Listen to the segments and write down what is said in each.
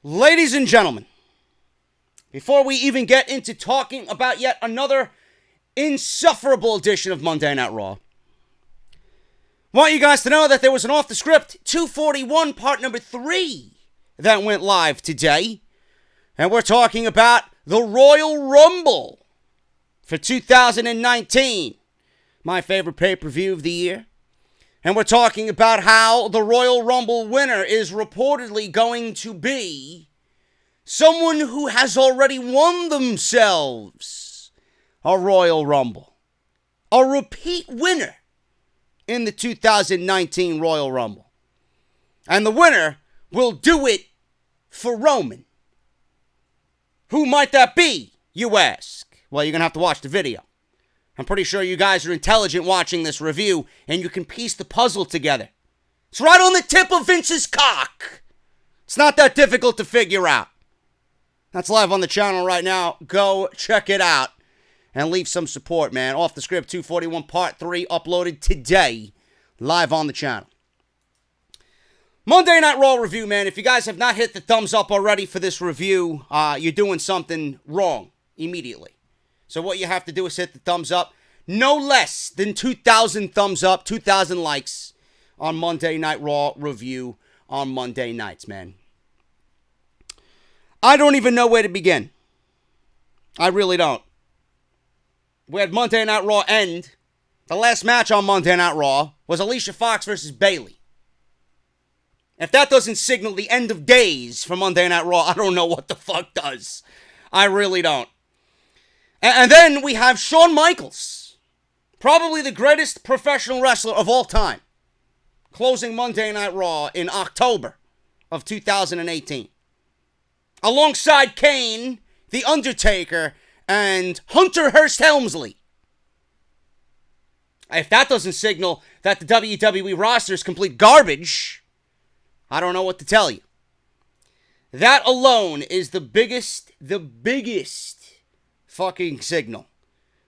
Ladies and gentlemen, before we even get into talking about yet another insufferable edition of Monday Night Raw, I want you guys to know that there was an off-the-script 241 part number 3 that went live today. And we're talking about the Royal Rumble for 2019. My favorite pay-per-view of the year. And we're talking about how the Royal Rumble winner is reportedly going to be someone who has already won themselves a Royal Rumble. A repeat winner in the 2019 Royal Rumble. And the winner will do it for Roman. Who might that be, you ask? Well, you're going to have to watch the video. I'm pretty sure you guys are intelligent watching this review, and you can piece the puzzle together. It's right on the tip of Vince's cock. It's not that difficult to figure out. That's live on the channel right now. Go check it out and leave some support, man. Off the Script 241 Part 3 uploaded today, live on the channel. Monday Night Raw review, man. If you guys have not hit the thumbs up already for this review, you're doing something wrong immediately. So what you have to do is hit the thumbs up. No less than 2,000 thumbs up, 2,000 likes on Monday Night Raw review on Monday nights, man. I don't even know where to begin. I really don't. We had Monday Night Raw end. The last match on Monday Night Raw was Alicia Fox versus Bayley. If that doesn't signal the end of days for Monday Night Raw, I don't know what the fuck does. I really don't. And then we have Shawn Michaels, probably the greatest professional wrestler of all time, closing Monday Night Raw in October of 2018. Alongside Kane, The Undertaker, and Hunter Hearst Helmsley. If that doesn't signal that the WWE roster is complete garbage, I don't know what to tell you. That alone is the biggest fucking signal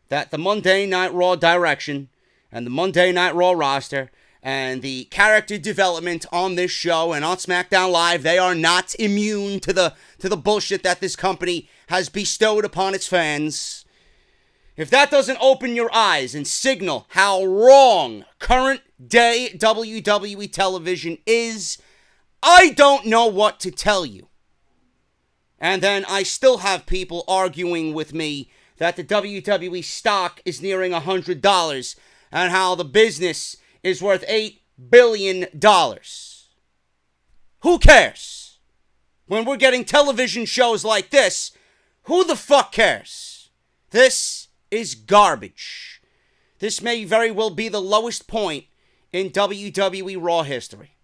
that the Monday Night Raw direction and the Monday Night Raw roster and the character development on this show and on SmackDown Live, they are not immune to the bullshit that this company has bestowed upon its fans. If that doesn't open your eyes and signal how wrong current day WWE television is, I don't know what to tell you. And then I still have people arguing with me that the WWE stock is nearing $100 and how the business is worth $8 billion. Who cares? When we're getting television shows like this, who the fuck cares? This is garbage. This may very well be the lowest point in WWE Raw history.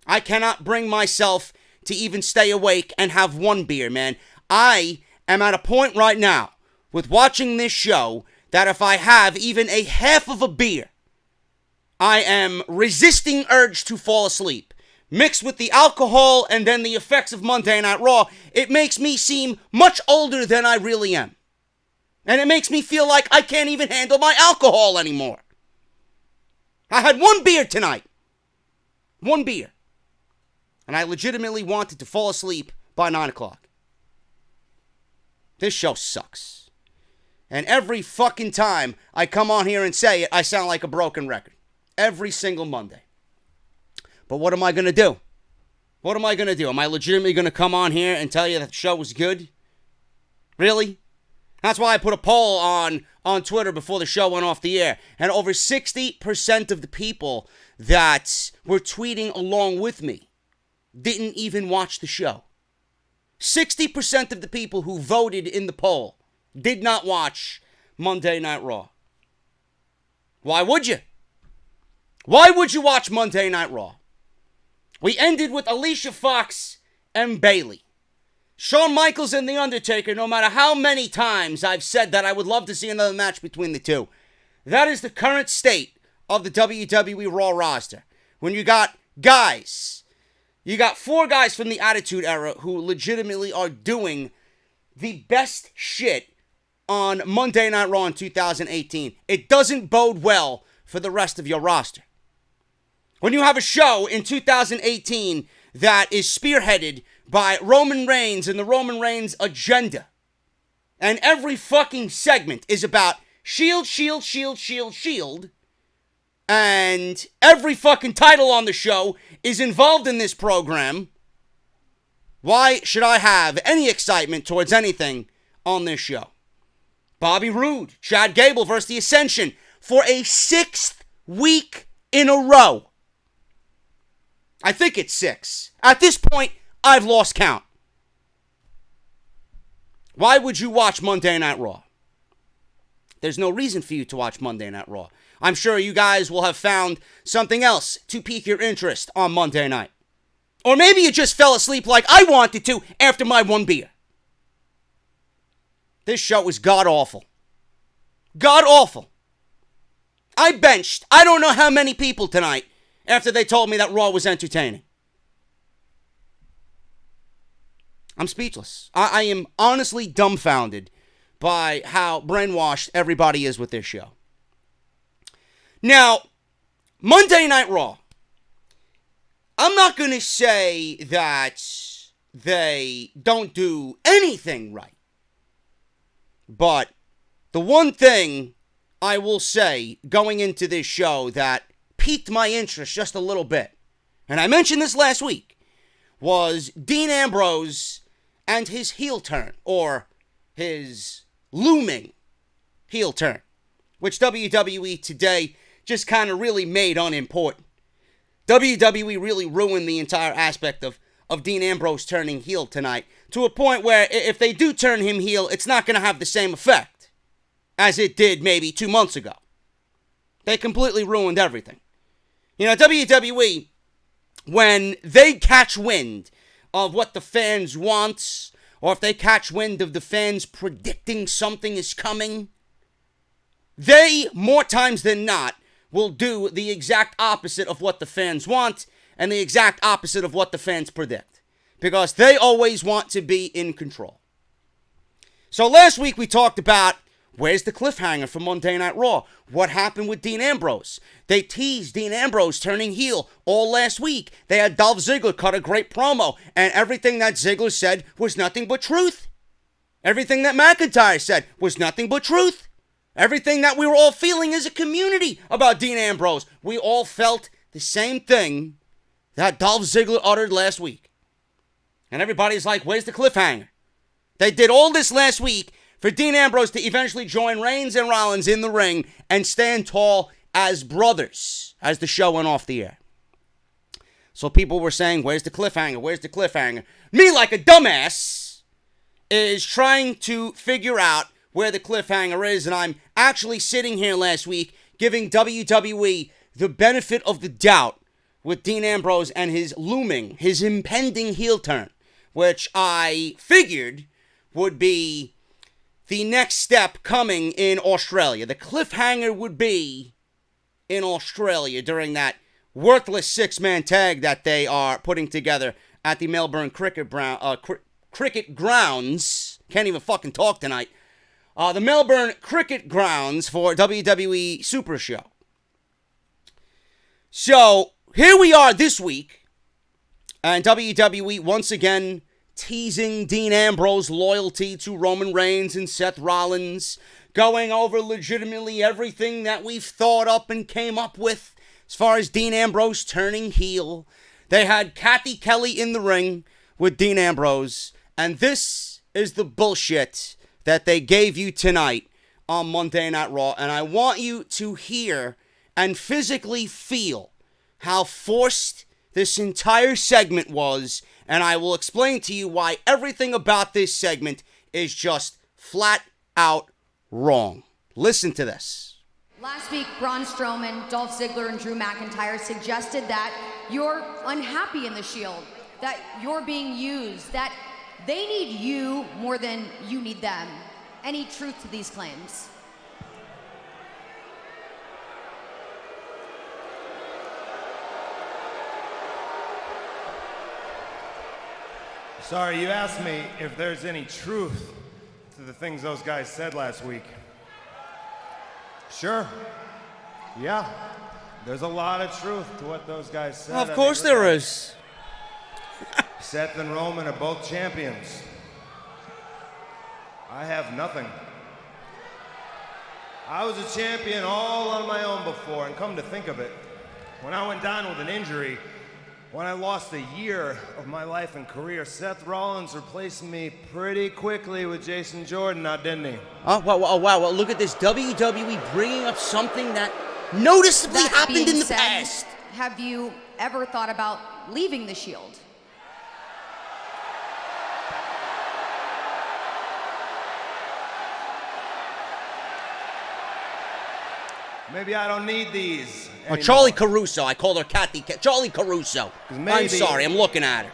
I cannot bring myself to even stay awake and have one beer, man. I am at a point right now with watching this show that if I have even a half of a beer, I am resisting urge to fall asleep. Mixed with the alcohol and then the effects of Monday Night Raw, it makes me seem much older than I really am. And it makes me feel like I can't even handle my alcohol anymore. I had one beer tonight. One beer. And I legitimately wanted to fall asleep by 9 o'clock. This show sucks. And every fucking time I come on here and say it, I sound like a broken record. Every single Monday. But what am I going to do? What am I going to do? Am I legitimately going to come on here and tell you that the show was good? Really? That's why I put a poll on Twitter before the show went off the air. And over 60% of the people that were tweeting along with me didn't even watch the show. 60% of the people who voted in the poll did not watch Monday Night Raw. Why would you? Why would you watch Monday Night Raw? We ended with Alicia Fox and Bayley. Shawn Michaels and The Undertaker, no matter how many times I've said that I would love to see another match between the two. That is the current state of the WWE Raw roster. When you got guys, you got 4 guys from the Attitude Era who legitimately are doing the best shit on Monday Night Raw in 2018. It doesn't bode well for the rest of your roster. When you have a show in 2018 that is spearheaded by Roman Reigns and the Roman Reigns agenda. And every fucking segment is about Shield, Shield, Shield, Shield, Shield. And every fucking title on the show is involved in this program. Why should I have any excitement towards anything on this show? Bobby Roode, Chad Gable versus the Ascension for a 6th week in a row. I think it's 6. At this point, I've lost count. Why would you watch Monday Night Raw? There's no reason for you to watch Monday Night Raw. I'm sure you guys will have found something else to pique your interest on Monday night. Or maybe you just fell asleep like I wanted to after my 1 beer. This show is god-awful. God-awful. I benched I don't know how many people tonight after they told me that Raw was entertaining. I'm speechless. I am honestly dumbfounded by how brainwashed everybody is with this show. Now, Monday Night Raw. I'm not going to say that they don't do anything right. But the one thing I will say going into this show that piqued my interest just a little bit, and I mentioned this last week, was Dean Ambrose and his heel turn, or his looming heel turn, which WWE today just kind of really made unimportant. WWE really ruined the entire aspect of Dean Ambrose turning heel tonight, to a point where if they do turn him heel, it's not going to have the same effect as it did maybe 2 months ago. They completely ruined everything. You know, WWE, when they catch wind of what the fans want, or if they catch wind of the fans predicting something is coming, they, more times than not, will do the exact opposite of what the fans want and the exact opposite of what the fans predict. Because they always want to be in control. So last week we talked about where's the cliffhanger for Monday Night Raw? What happened with Dean Ambrose? They teased Dean Ambrose turning heel all last week. They had Dolph Ziggler cut a great promo, and everything that Ziggler said was nothing but truth. Everything that McIntyre said was nothing but truth. Everything that we were all feeling as a community about Dean Ambrose, we all felt the same thing that Dolph Ziggler uttered last week. And everybody's like, where's the cliffhanger? They did all this last week for Dean Ambrose to eventually join Reigns and Rollins in the ring and stand tall as brothers as the show went off the air. So people were saying, where's the cliffhanger? Where's the cliffhanger? Me, like a dumbass, is trying to figure out where the cliffhanger is, and I'm actually sitting here last week giving WWE the benefit of the doubt with Dean Ambrose and his impending heel turn, which I figured would be the next step coming in Australia. The cliffhanger would be in Australia during that worthless six-man tag that they are putting together at the Melbourne Cricket Grounds. Can't even fucking talk tonight. The Melbourne Cricket Grounds for WWE Super Show. So, here we are this week, and WWE once again teasing Dean Ambrose's loyalty to Roman Reigns and Seth Rollins, going over legitimately everything that we've thought up and came up with as far as Dean Ambrose turning heel. They had Kathy Kelly in the ring with Dean Ambrose, and this is the bullshit that they gave you tonight on Monday Night Raw, and I want you to hear and physically feel how forced this entire segment was, and I will explain to you why everything about this segment is just flat out wrong. Listen to this. Last week, Braun Strowman, Dolph Ziggler, and Drew McIntyre suggested that you're unhappy in the Shield, that you're being used, that they need you more than you need them. Any truth to these claims? Sorry, you asked me if there's any truth to the things those guys said last week. Sure. Yeah. There's a lot of truth to what those guys said. Of course there is. Seth and Roman are both champions. I have nothing. I was a champion all on my own before, and come to think of it, when I went down with an injury, when I lost a year of my life and career, Seth Rollins replaced me pretty quickly with Jason Jordan, now didn't he? Oh, wow. Well, look at this. WWE bringing up something that noticeably happened in the past. Have you ever thought about leaving the Shield? Maybe I don't need these Oh, Charlie Caruso. I called her Kathy. Charlie Caruso. I'm sorry. I'm looking at her.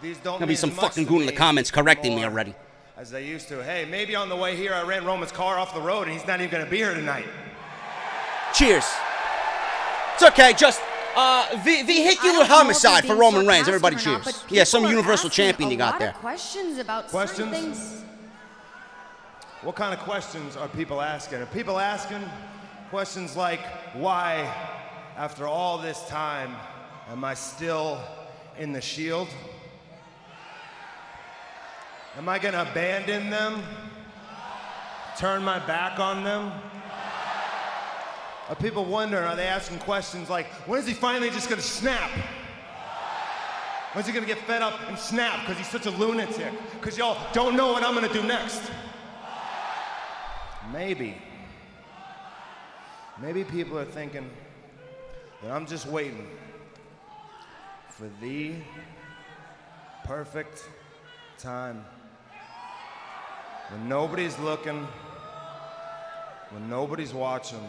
These don't Gonna be some fucking goon in the comments correcting me already. As they used to. Hey, maybe on the way here I ran Roman's car off the road and he's not even gonna be here tonight. Cheers. It's okay. Just vehicular homicide for Roman Reigns. Everybody cheers. Yeah, some Universal Champion you got there. Questions about certain things. What kind of questions are people asking? Are people asking questions like, why, after all this time, am I still in the Shield? Am I gonna abandon them? Turn my back on them? Are people wondering, are they asking questions like, when is he finally just gonna snap? When's he gonna get fed up and snap because he's such a lunatic? Because y'all don't know what I'm gonna do next. Maybe people are thinking that I'm just waiting for the perfect time when nobody's looking, when nobody's watching,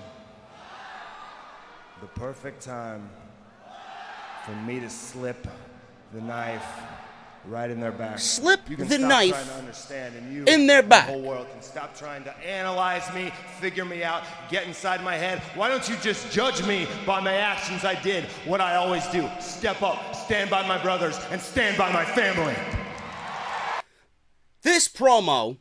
the perfect time for me to slip the knife right in their back. Slip you can the stop knife trying to understand, and you, in their back. The whole world can stop trying to analyze me, figure me out, get inside my head. Why don't you just judge me by my actions? I did what I always do. Step up, stand by my brothers, and stand by my family. This promo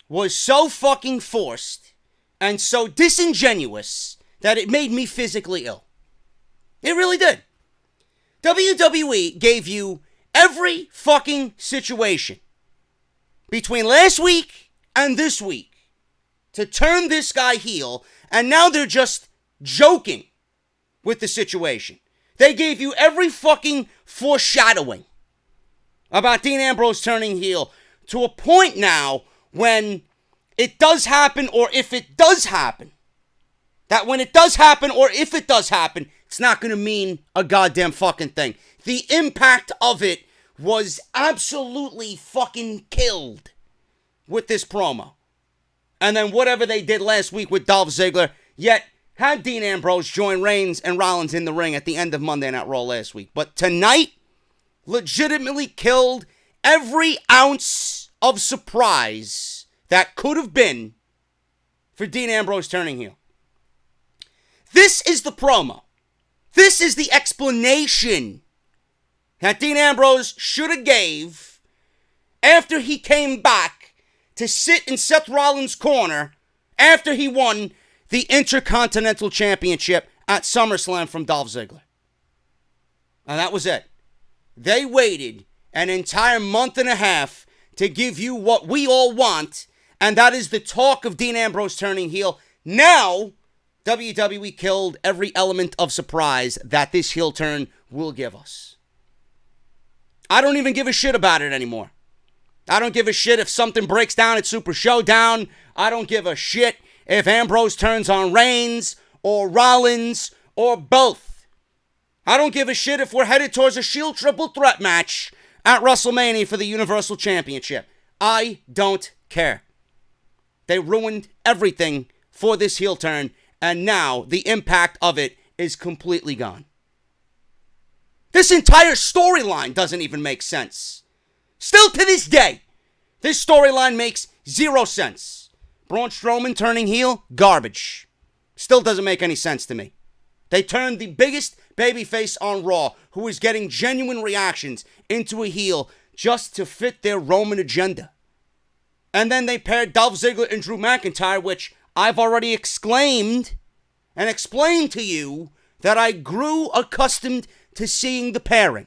was so fucking forced and so disingenuous that it made me physically ill. It really did. WWE gave you every fucking situation between last week and this week to turn this guy heel, and now they're just joking with the situation. They gave you every fucking foreshadowing about Dean Ambrose turning heel to a point now when it does happen, or if it does happen, that when it does happen, or if it does happen, it's not going to mean a goddamn fucking thing. The impact of it was absolutely fucking killed with this promo. And then whatever they did last week with Dolph Ziggler, yet had Dean Ambrose join Reigns and Rollins in the ring at the end of Monday Night Raw last week. But tonight, legitimately killed every ounce of surprise that could have been for Dean Ambrose turning heel. This is the promo. This is the explanation that Dean Ambrose should have gave after he came back to sit in Seth Rollins' corner after he won the Intercontinental Championship at SummerSlam from Dolph Ziggler. And that was it. They waited an entire month and a half to give you what we all want, and that is the talk of Dean Ambrose turning heel. Now, WWE killed every element of surprise that this heel turn will give us. I don't even give a shit about it anymore. I don't give a shit if something breaks down at Super Showdown. I don't give a shit if Ambrose turns on Reigns or Rollins or both. I don't give a shit if we're headed towards a Shield triple threat match at WrestleMania for the Universal Championship. I don't care. They ruined everything for this heel turn, and now the impact of it is completely gone. This entire storyline doesn't even make sense. Still to this day, this storyline makes zero sense. Braun Strowman turning heel, garbage. Still doesn't make any sense to me. They turned the biggest babyface on Raw, who is getting genuine reactions, into a heel just to fit their Roman agenda. And then they paired Dolph Ziggler and Drew McIntyre, which I've already exclaimed and explained to you that I grew accustomed to seeing the pairing.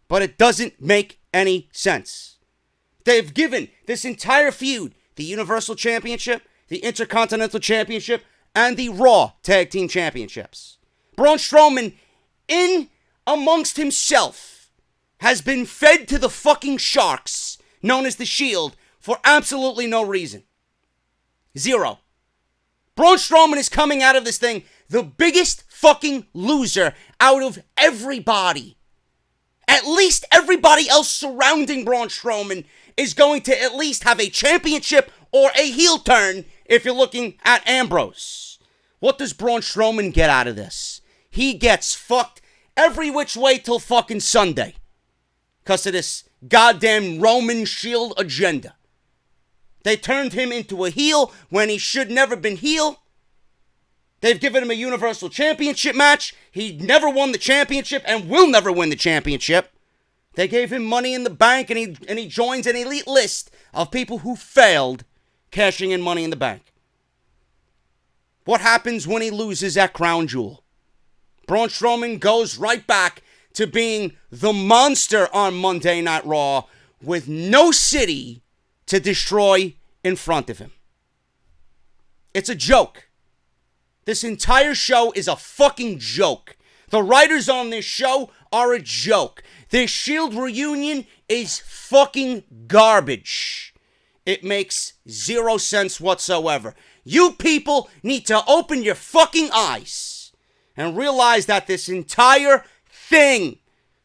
But it doesn't make any sense. They've given this entire feud the Universal Championship, the Intercontinental Championship, and the Raw Tag Team Championships. Braun Strowman, in amongst himself, has been fed to the fucking sharks, known as the Shield, for absolutely no reason. Zero. Braun Strowman is coming out of this thing the biggest fucking loser out of everybody. At least everybody else surrounding Braun Strowman is going to at least have a championship or a heel turn if you're looking at Ambrose. What does Braun Strowman get out of this? He gets fucked every which way till fucking Sunday. Because of this goddamn Roman Shield agenda. They turned him into a heel when he should never been heel. They've given him a Universal Championship match. He never won the championship and will never win the championship. They gave him Money in the Bank and he joins an elite list of people who failed cashing in Money in the Bank. What happens when he loses that crown jewel? Braun Strowman goes right back to being the monster on Monday Night Raw with no city to destroy in front of him. It's a joke. This entire show is a fucking joke. The writers on this show are a joke. This Shield reunion is fucking garbage. It makes zero sense whatsoever. You people need to open your fucking eyes and realize that this entire thing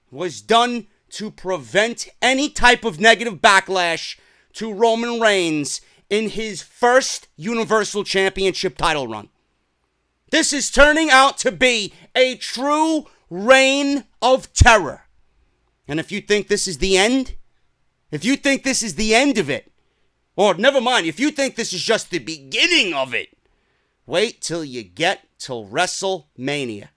was done to prevent any type of negative backlash to Roman Reigns in his first Universal Championship title run. This is turning out to be a true reign of terror. And if you think this is the end, if you think this is the end of it, or never mind, if you think this is just the beginning of it, wait till you get till WrestleMania.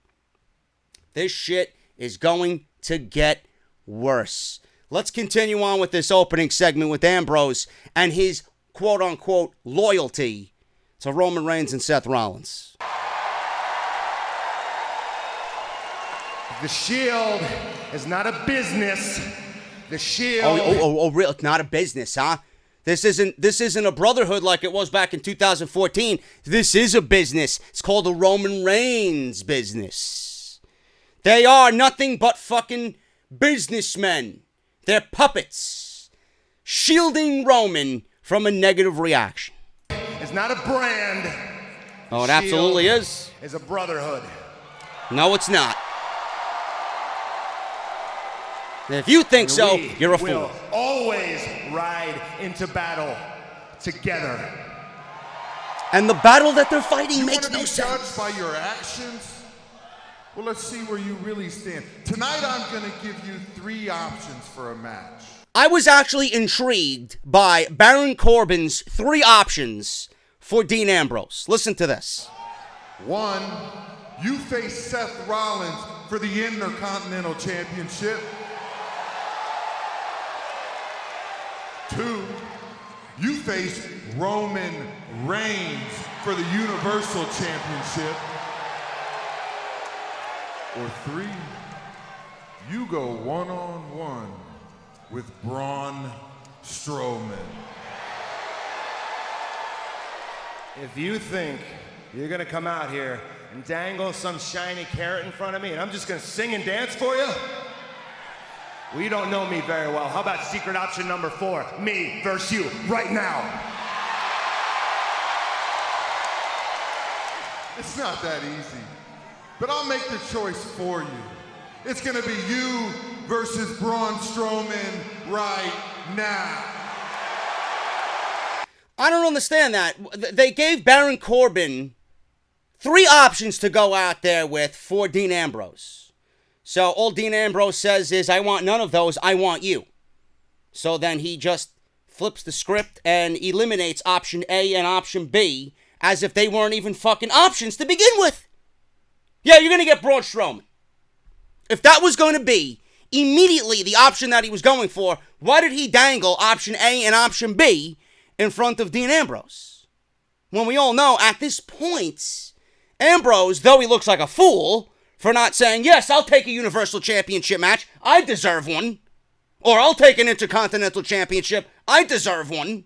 This shit is going to get worse. Let's continue on with this opening segment with Ambrose and his quote-unquote loyalty to Roman Reigns and Seth Rollins. The Shield is not a business. The Shield... Oh, real? It's not a business, huh? This isn't a brotherhood like it was back in 2014. This is a business. It's called the Roman Reigns business. They are nothing but fucking businessmen. They're puppets. Shielding Roman from a negative reaction. It's not a brand. Oh, it absolutely is. It's a brotherhood. No, it's not. If you think so, you're a fool. We will always ride into battle together. And the battle that they're fighting makes no sense. You want to be judged by your actions? Well, let's see where you really stand. Tonight, I'm going to give you 3 options for a match. I was actually intrigued by Baron Corbin's 3 options for Dean Ambrose. Listen to this. 1, you face Seth Rollins for the Intercontinental Championship. 2, you face Roman Reigns for the Universal Championship. Or 3, you go one-on-one with Braun Strowman. If you think you're gonna come out here and dangle some shiny carrot in front of me and I'm just gonna sing and dance for you, well, you don't know me very well. How about secret option number 4? Me versus you, right now. It's not that easy, but I'll make the choice for you. It's gonna be you versus Braun Strowman right now. I don't understand that. They gave Baron Corbin 3 options to go out there with for Dean Ambrose. So all Dean Ambrose says is, I want none of those, I want you. So then he just flips the script and eliminates option A and option B as if they weren't even fucking options to begin with. Yeah, you're going to get Braun Strowman. If that was going to be immediately the option that he was going for, why did he dangle option A and option B in front of Dean Ambrose? When we all know at this point, Ambrose, though he looks like a fool, for not saying, yes, I'll take a Universal Championship match. I deserve one. Or I'll take an Intercontinental Championship. I deserve one.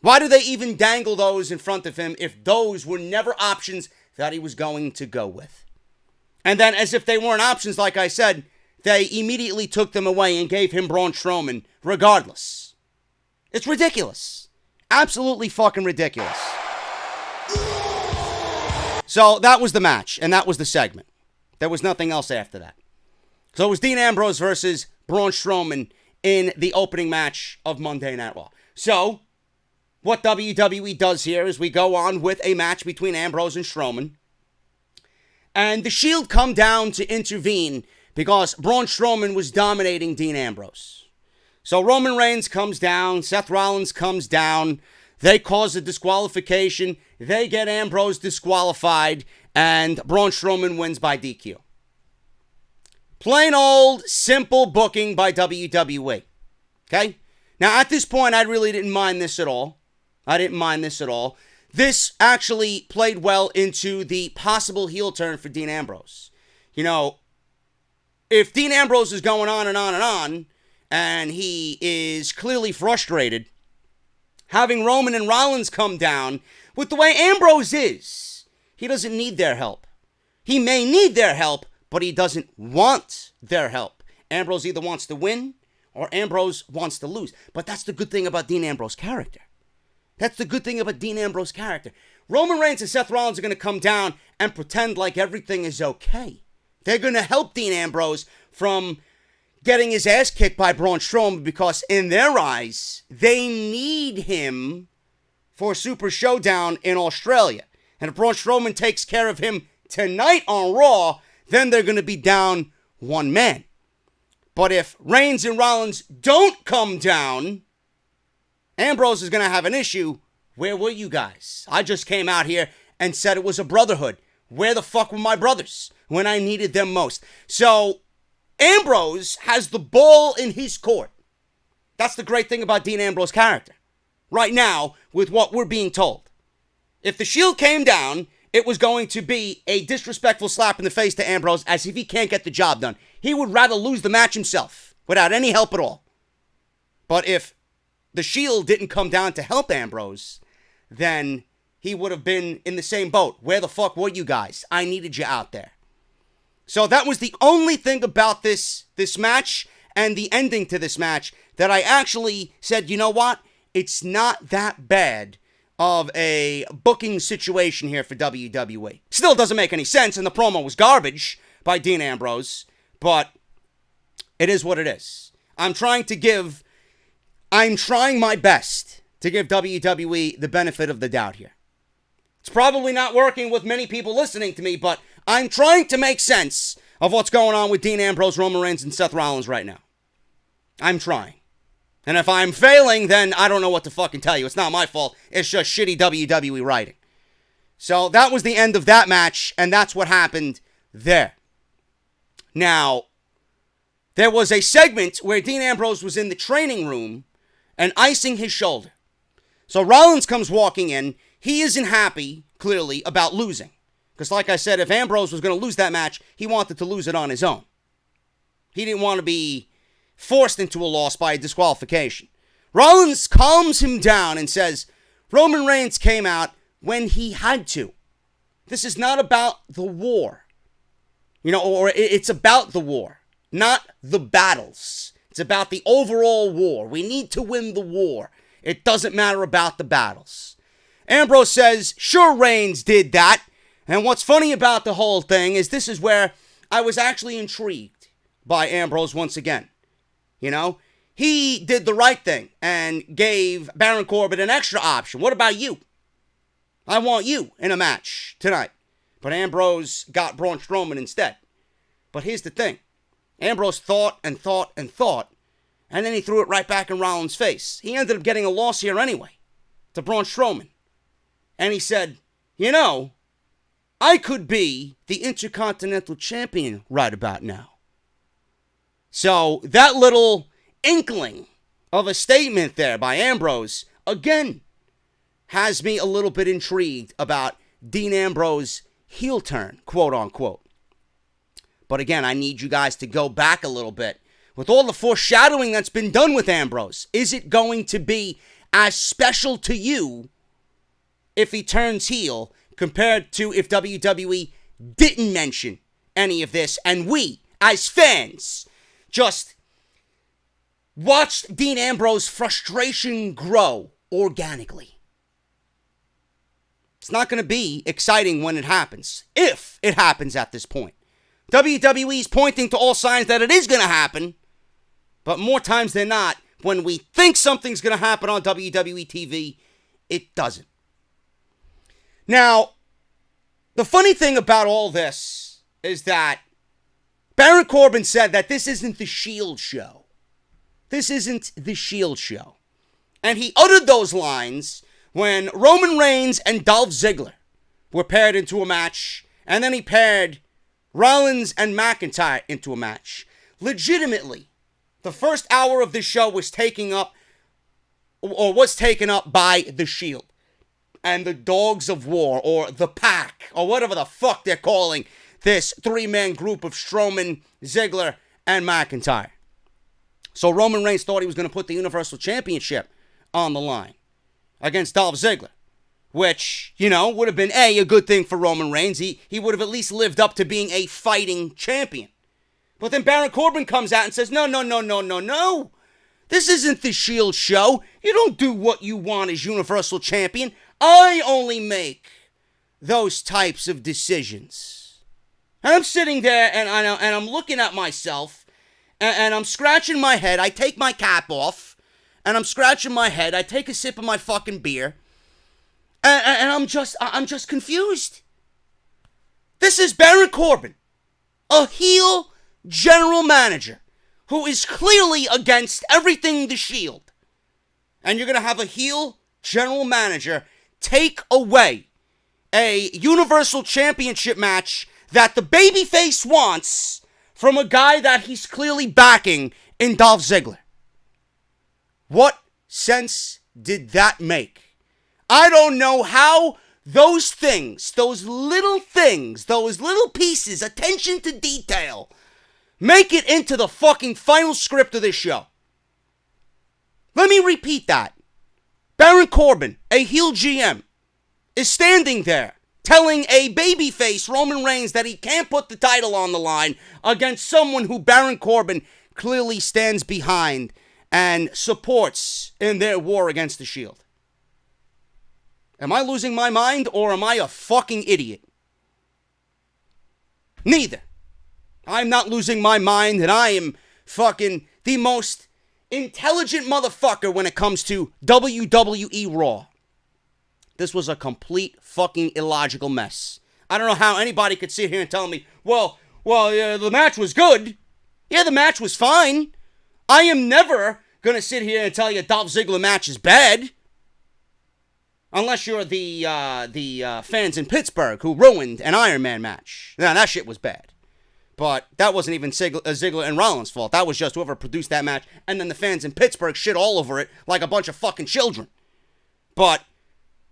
Why do they even dangle those in front of him if those were never options that he was going to go with? And then, as if they weren't options, like I said, they immediately took them away and gave him Braun Strowman regardless. It's ridiculous. Absolutely fucking ridiculous. So that was the match, and that was the segment. There was nothing else after that. So it was Dean Ambrose versus Braun Strowman in the opening match of Monday Night Raw. So, what WWE does here is we go on with a match between Ambrose and Strowman. And the Shield come down to intervene because Braun Strowman was dominating Dean Ambrose. So Roman Reigns comes down, Seth Rollins comes down, they cause a disqualification, they get Ambrose disqualified, and Braun Strowman wins by DQ. Plain old, simple booking by WWE. Okay? Now, at this point, I really didn't mind this at all. This actually played well into the possible heel turn for Dean Ambrose. You know, if Dean Ambrose is going on and on and on, and he is clearly frustrated, having Roman and Rollins come down, with the way Ambrose is, he doesn't need their help. He may need their help, but he doesn't want their help. Ambrose either wants to win, or Ambrose wants to lose. But that's the good thing about Dean Ambrose's character. Roman Reigns and Seth Rollins are going to come down and pretend like everything is okay. They're going to help Dean Ambrose from getting his ass kicked by Braun Strowman because in their eyes, they need him for Super Showdown in Australia. And if Braun Strowman takes care of him tonight on Raw, then they're going to be down one man. But if Reigns and Rollins don't come down, Ambrose is going to have an issue. Where were you guys? I just came out here and said it was a brotherhood. Where the fuck were my brothers when I needed them most? So Ambrose has the ball in his court. That's the great thing about Dean Ambrose's character. Right now, with what we're being told. If the Shield came down, it was going to be a disrespectful slap in the face to Ambrose as if he can't get the job done. He would rather lose the match himself without any help at all. But if the Shield didn't come down to help Ambrose, then he would have been in the same boat. Where the fuck were you guys? I needed you out there. So that was the only thing about this match and the ending to this match that I actually said, you know what? It's not that bad of a booking situation here for WWE. Still doesn't make any sense, and the promo was garbage by Dean Ambrose, but it is what it is. I'm trying my best to give WWE the benefit of the doubt here. It's probably not working with many people listening to me, but I'm trying to make sense of what's going on with Dean Ambrose, Roman Reigns, and Seth Rollins right now. I'm trying. And if I'm failing, then I don't know what to fucking tell you. It's not my fault. It's just shitty WWE writing. So that was the end of that match, and that's what happened there. Now, there was a segment where Dean Ambrose was in the training room and icing his shoulder. So Rollins comes walking in. He isn't happy, clearly, about losing. Because like I said, if Ambrose was going to lose that match, he wanted to lose it on his own. He didn't want to be forced into a loss by a disqualification. Rollins calms him down and says, Roman Reigns came out when he had to. This is not about the war. Or it's about the war, not the battles. It's about the overall war. We need to win the war. It doesn't matter about the battles. Ambrose says, sure, Reigns did that. And what's funny about the whole thing is this is where I was actually intrigued by Ambrose once again. He did the right thing and gave Baron Corbin an extra option. What about you? I want you in a match tonight. But Ambrose got Braun Strowman instead. But here's the thing. Ambrose thought, and then he threw it right back in Rollins' face. He ended up getting a loss here anyway, to Braun Strowman. And he said, I could be the Intercontinental Champion right about now. So that little inkling of a statement there by Ambrose, again, has me a little bit intrigued about Dean Ambrose's heel turn, quote unquote. But again, I need you guys to go back a little bit. With all the foreshadowing that's been done with Ambrose, is it going to be as special to you if he turns heel compared to if WWE didn't mention any of this and we, as fans, just watched Dean Ambrose's frustration grow organically? It's not going to be exciting when it happens, if it happens at this point. WWE is pointing to all signs that it is going to happen, but more times than not, when we think something's going to happen on WWE TV, it doesn't. Now, the funny thing about all this is that Baron Corbin said that this isn't the Shield show. This isn't the Shield show. And he uttered those lines when Roman Reigns and Dolph Ziggler were paired into a match, and then he paired Rollins and McIntyre into a match. Legitimately, the first hour of this show was taken up by the Shield and the Dogs of War, or the Pack, or whatever the fuck they're calling this three-man group of Strowman, Ziggler, and McIntyre. So Roman Reigns thought he was going to put the Universal Championship on the line against Dolph Ziggler, which, would have been a good thing for Roman Reigns. He would have at least lived up to being a fighting champion. But then Baron Corbin comes out and says, no. This isn't the Shield show. You don't do what you want as Universal Champion. I only make those types of decisions. And I'm sitting there and I'm looking at myself and I'm scratching my head. I take my cap off and I'm scratching my head. I take a sip of my fucking beer and I'm just confused. This is Baron Corbin, a heel general manager who is clearly against everything the Shield. And you're going to have a heel general manager take away a Universal Championship match that the babyface wants from a guy that he's clearly backing in Dolph Ziggler. What sense did that make? I don't know how those things, those little pieces, attention to detail, make it into the fucking final script of this show. Let me repeat that. Baron Corbin, a heel GM, is standing there telling a babyface Roman Reigns that he can't put the title on the line against someone who Baron Corbin clearly stands behind and supports in their war against the Shield. Am I losing my mind or am I a fucking idiot? Neither. I'm not losing my mind and I am fucking the most intelligent motherfucker when it comes to WWE Raw. This was a complete fucking illogical mess. I don't know how anybody could sit here and tell me, well, the match was good. Yeah, the match was fine. I am never going to sit here and tell you a Dolph Ziggler match is bad. Unless you're the fans in Pittsburgh who ruined an Iron Man match. Now, that shit was bad. But that wasn't even Ziggler and Rollins' fault. That was just whoever produced that match. And then the fans in Pittsburgh shit all over it like a bunch of fucking children. But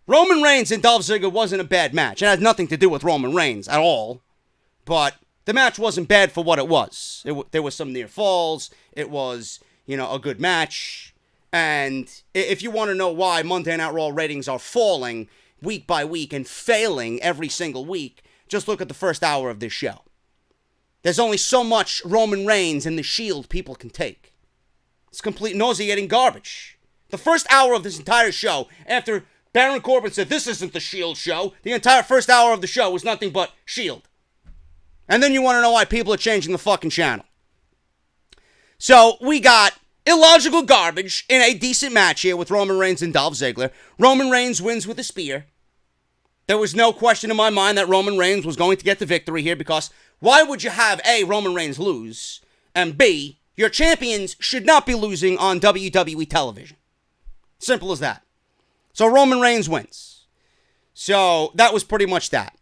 Roman Reigns and Dolph Ziggler wasn't a bad match. It had nothing to do with Roman Reigns at all. But the match wasn't bad for what it was. There was some near falls. It was, a good match. And if you want to know why Monday Night Raw ratings are falling week by week and failing every single week, just look at the first hour of this show. There's only so much Roman Reigns and the Shield people can take. It's complete nauseating garbage. The first hour of this entire show, after Baron Corbin said this isn't the Shield show, the entire first hour of the show was nothing but Shield. And then you want to know why people are changing the fucking channel. So we got illogical garbage in a decent match here with Roman Reigns and Dolph Ziggler. Roman Reigns wins with a spear. There was no question in my mind that Roman Reigns was going to get the victory here because why would you have A, Roman Reigns lose, and B, your champions should not be losing on WWE television. Simple as that. So Roman Reigns wins. So that was pretty much that.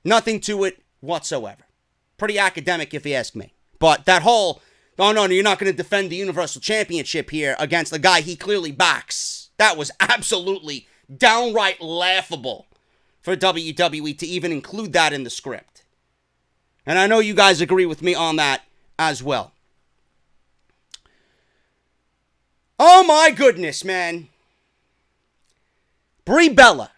Nothing to it whatsoever. Pretty academic if you ask me. But that whole, oh no, you're not going to defend the Universal Championship here against the guy he clearly backs. That was absolutely downright laughable for WWE to even include that in the script. And I know you guys agree with me on that as well. Oh my goodness, man. Brie Bella.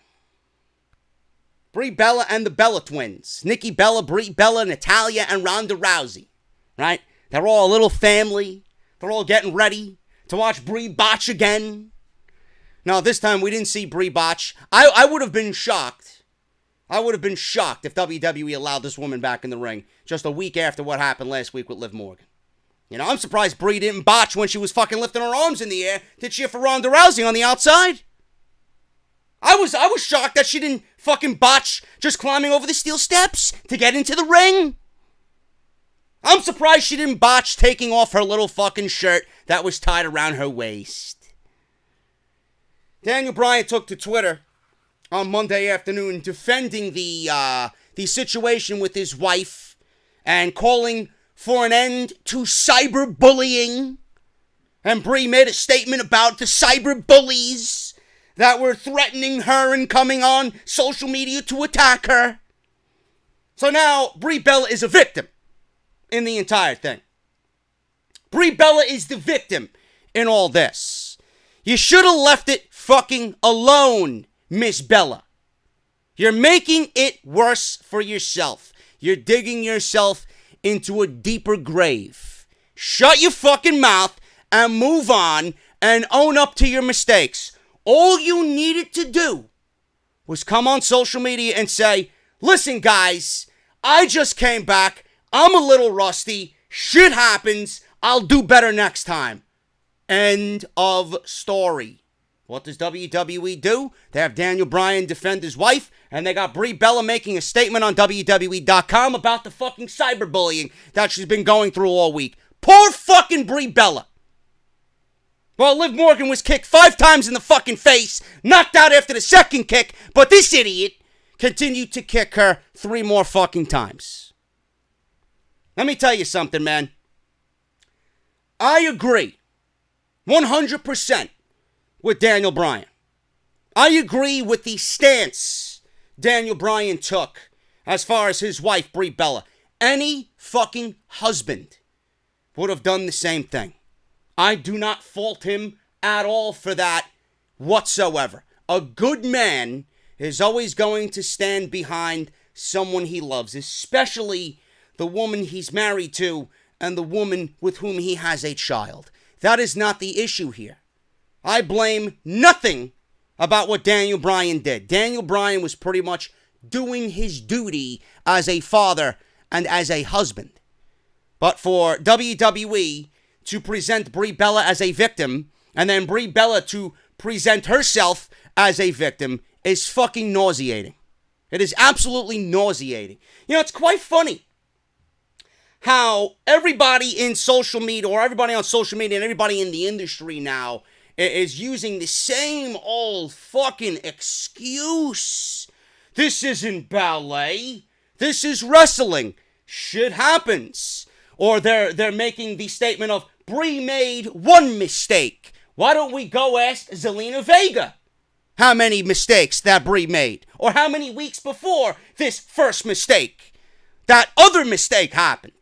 Brie Bella and the Bella twins. Nikki Bella, Brie Bella, Natalya, and Ronda Rousey. Right? They're all a little family. They're all getting ready to watch Brie botch again. No, this time we didn't see Brie botch. I would have been shocked. I would have been shocked if WWE allowed this woman back in the ring just a week after what happened last week with Liv Morgan. You know, I'm surprised Brie didn't botch when she was fucking lifting her arms in the air to cheer for Ronda Rousey on the outside. I was shocked that she didn't fucking botch just climbing over the steel steps to get into the ring. I'm surprised she didn't botch taking off her little fucking shirt that was tied around her waist. Daniel Bryan took to Twitter on Monday afternoon defending the situation with his wife and calling for an end to cyberbullying. And Brie made a statement about the cyber bullies that were threatening her and coming on social media to attack her. So now Brie Bella is a victim in the entire thing. Brie Bella is the victim in all this. You should have left it fucking alone, Miss Bella. You're making it worse for yourself. You're digging yourself into a deeper grave. Shut your fucking mouth and move on and own up to your mistakes. All you needed to do was come on social media and say, listen guys, I just came back. I'm a little rusty. Shit happens. I'll do better next time. End of story. What does WWE do? They have Daniel Bryan defend his wife, and they got Brie Bella making a statement on WWE.com about the fucking cyberbullying that she's been going through all week. Poor fucking Brie Bella. Well, Liv Morgan was kicked 5 times in the fucking face, knocked out after the second kick, but this idiot continued to kick her 3 more fucking times. Let me tell you something, man. I agree 100% with Daniel Bryan. I agree with the stance Daniel Bryan took as far as his wife, Brie Bella. Any fucking husband would have done the same thing. I do not fault him at all for that whatsoever. A good man is always going to stand behind someone he loves, especially the woman he's married to and the woman with whom he has a child. That is not the issue here. I blame nothing about what Daniel Bryan did. Daniel Bryan was pretty much doing his duty as a father and as a husband. But for WWE to present Brie Bella as a victim, and then Brie Bella to present herself as a victim, is fucking nauseating. It is absolutely nauseating. You know, it's quite funny how everybody in social media, or everybody on social media and everybody in the industry now is using the same old fucking excuse. This isn't ballet. This is wrestling. Shit happens. Or they're making the statement of, Brie made one mistake. Why don't we go ask Zelina Vega how many mistakes that Brie made? Or how many weeks before this first mistake, that other mistake happened?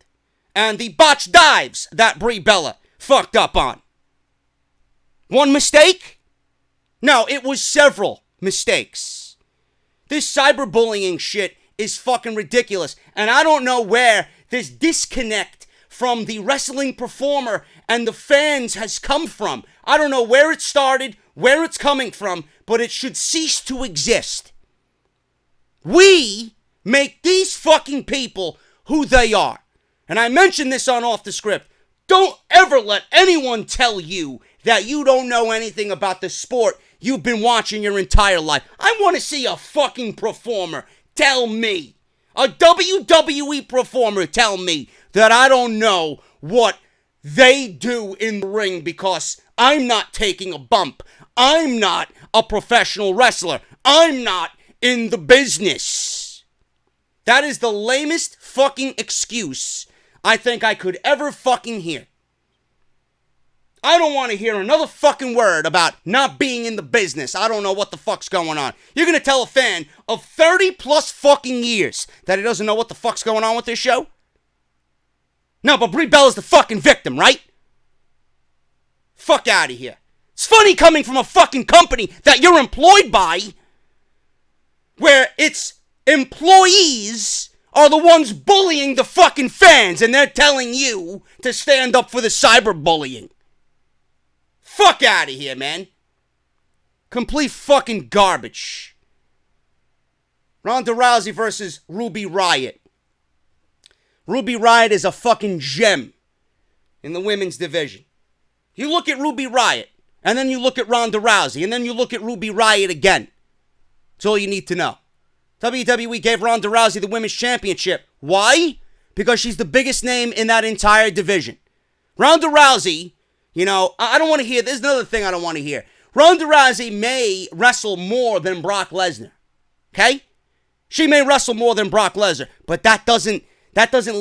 And the botched dives that Brie Bella fucked up on. One mistake? No, it was several mistakes. This cyberbullying shit is fucking ridiculous. And I don't know where this disconnect from the wrestling performer and the fans has come from. I don't know where it started, where it's coming from, but it should cease to exist. We make these fucking people who they are. And I mentioned this on Off the Script. Don't ever let anyone tell you that you don't know anything about the sport you've been watching your entire life. I want to see a fucking performer tell me, a WWE performer tell me that I don't know what they do in the ring because I'm not taking a bump. I'm not a professional wrestler. I'm not in the business. That is the lamest fucking excuse I think I could ever fucking hear. I don't want to hear another fucking word about not being in the business. I don't know what the fuck's going on. You're going to tell a fan of 30 plus fucking years that he doesn't know what the fuck's going on with this show? No, but Brie Bella's the fucking victim, right? Fuck out of here. It's funny coming from a fucking company that you're employed by, where its employees are the ones bullying the fucking fans, and they're telling you to stand up for the cyberbullying. Fuck out of here, man. Complete fucking garbage. Ronda Rousey versus Ruby Riott. Ruby Riott is a fucking gem in the women's division. You look at Ruby Riott, and then you look at Ronda Rousey, and then you look at Ruby Riott again. That's all you need to know. WWE gave Ronda Rousey the women's championship. Why? Because she's the biggest name in that entire division. Ronda Rousey, I don't want to hear, there's another thing I don't want to hear. Ronda Rousey may wrestle more than Brock Lesnar. Okay? She may wrestle more than Brock Lesnar, but that doesn't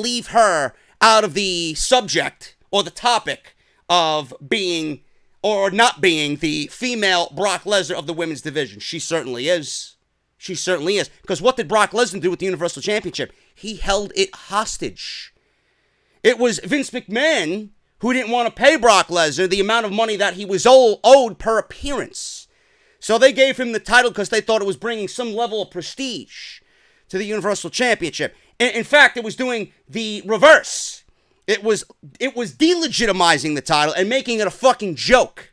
leave her out of the subject or the topic of being or not being the female Brock Lesnar of the women's division. She certainly is. She certainly is. Because what did Brock Lesnar do with the Universal Championship? He held it hostage. It was Vince McMahon who didn't want to pay Brock Lesnar the amount of money that he was owed per appearance. So they gave him the title because they thought it was bringing some level of prestige to the Universal Championship. In fact, it was doing the reverse. It was delegitimizing the title and making it a fucking joke.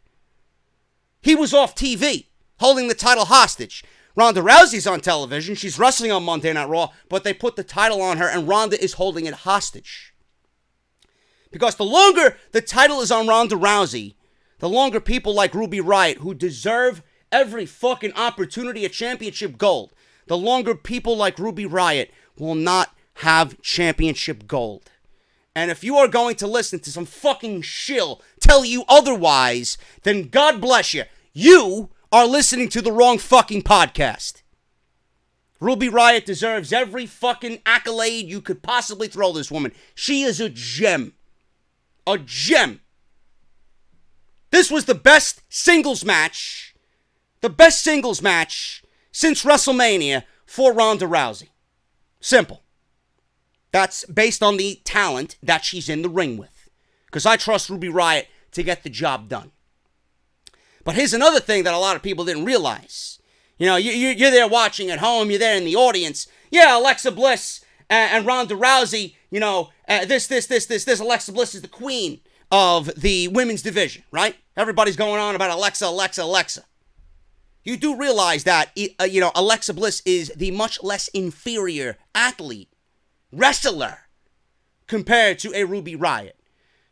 He was off TV, holding the title hostage. Ronda Rousey's on television. She's wrestling on Monday Night Raw, but they put the title on her, and Ronda is holding it hostage. Because the longer the title is on Ronda Rousey, the longer people like Ruby Riott, who deserve every fucking opportunity at championship gold, the longer people like Ruby Riott will not have championship gold. And if you are going to listen to some fucking shill tell you otherwise, then God bless you. You are listening to the wrong fucking podcast. Ruby Riott deserves every fucking accolade you could possibly throw this woman. She is a gem. A gem. This was the best singles match. The best singles match since WrestleMania for Ronda Rousey. Simple. That's based on the talent that she's in the ring with. Because I trust Ruby Riott to get the job done. But here's another thing that a lot of people didn't realize. You're there watching at home. You're there in the audience. Yeah, Alexa Bliss and Ronda Rousey, this. Alexa Bliss is the queen of the women's division, right? Everybody's going on about Alexa. You do realize that, Alexa Bliss is the much less inferior athlete, wrestler, compared to a Ruby Riott.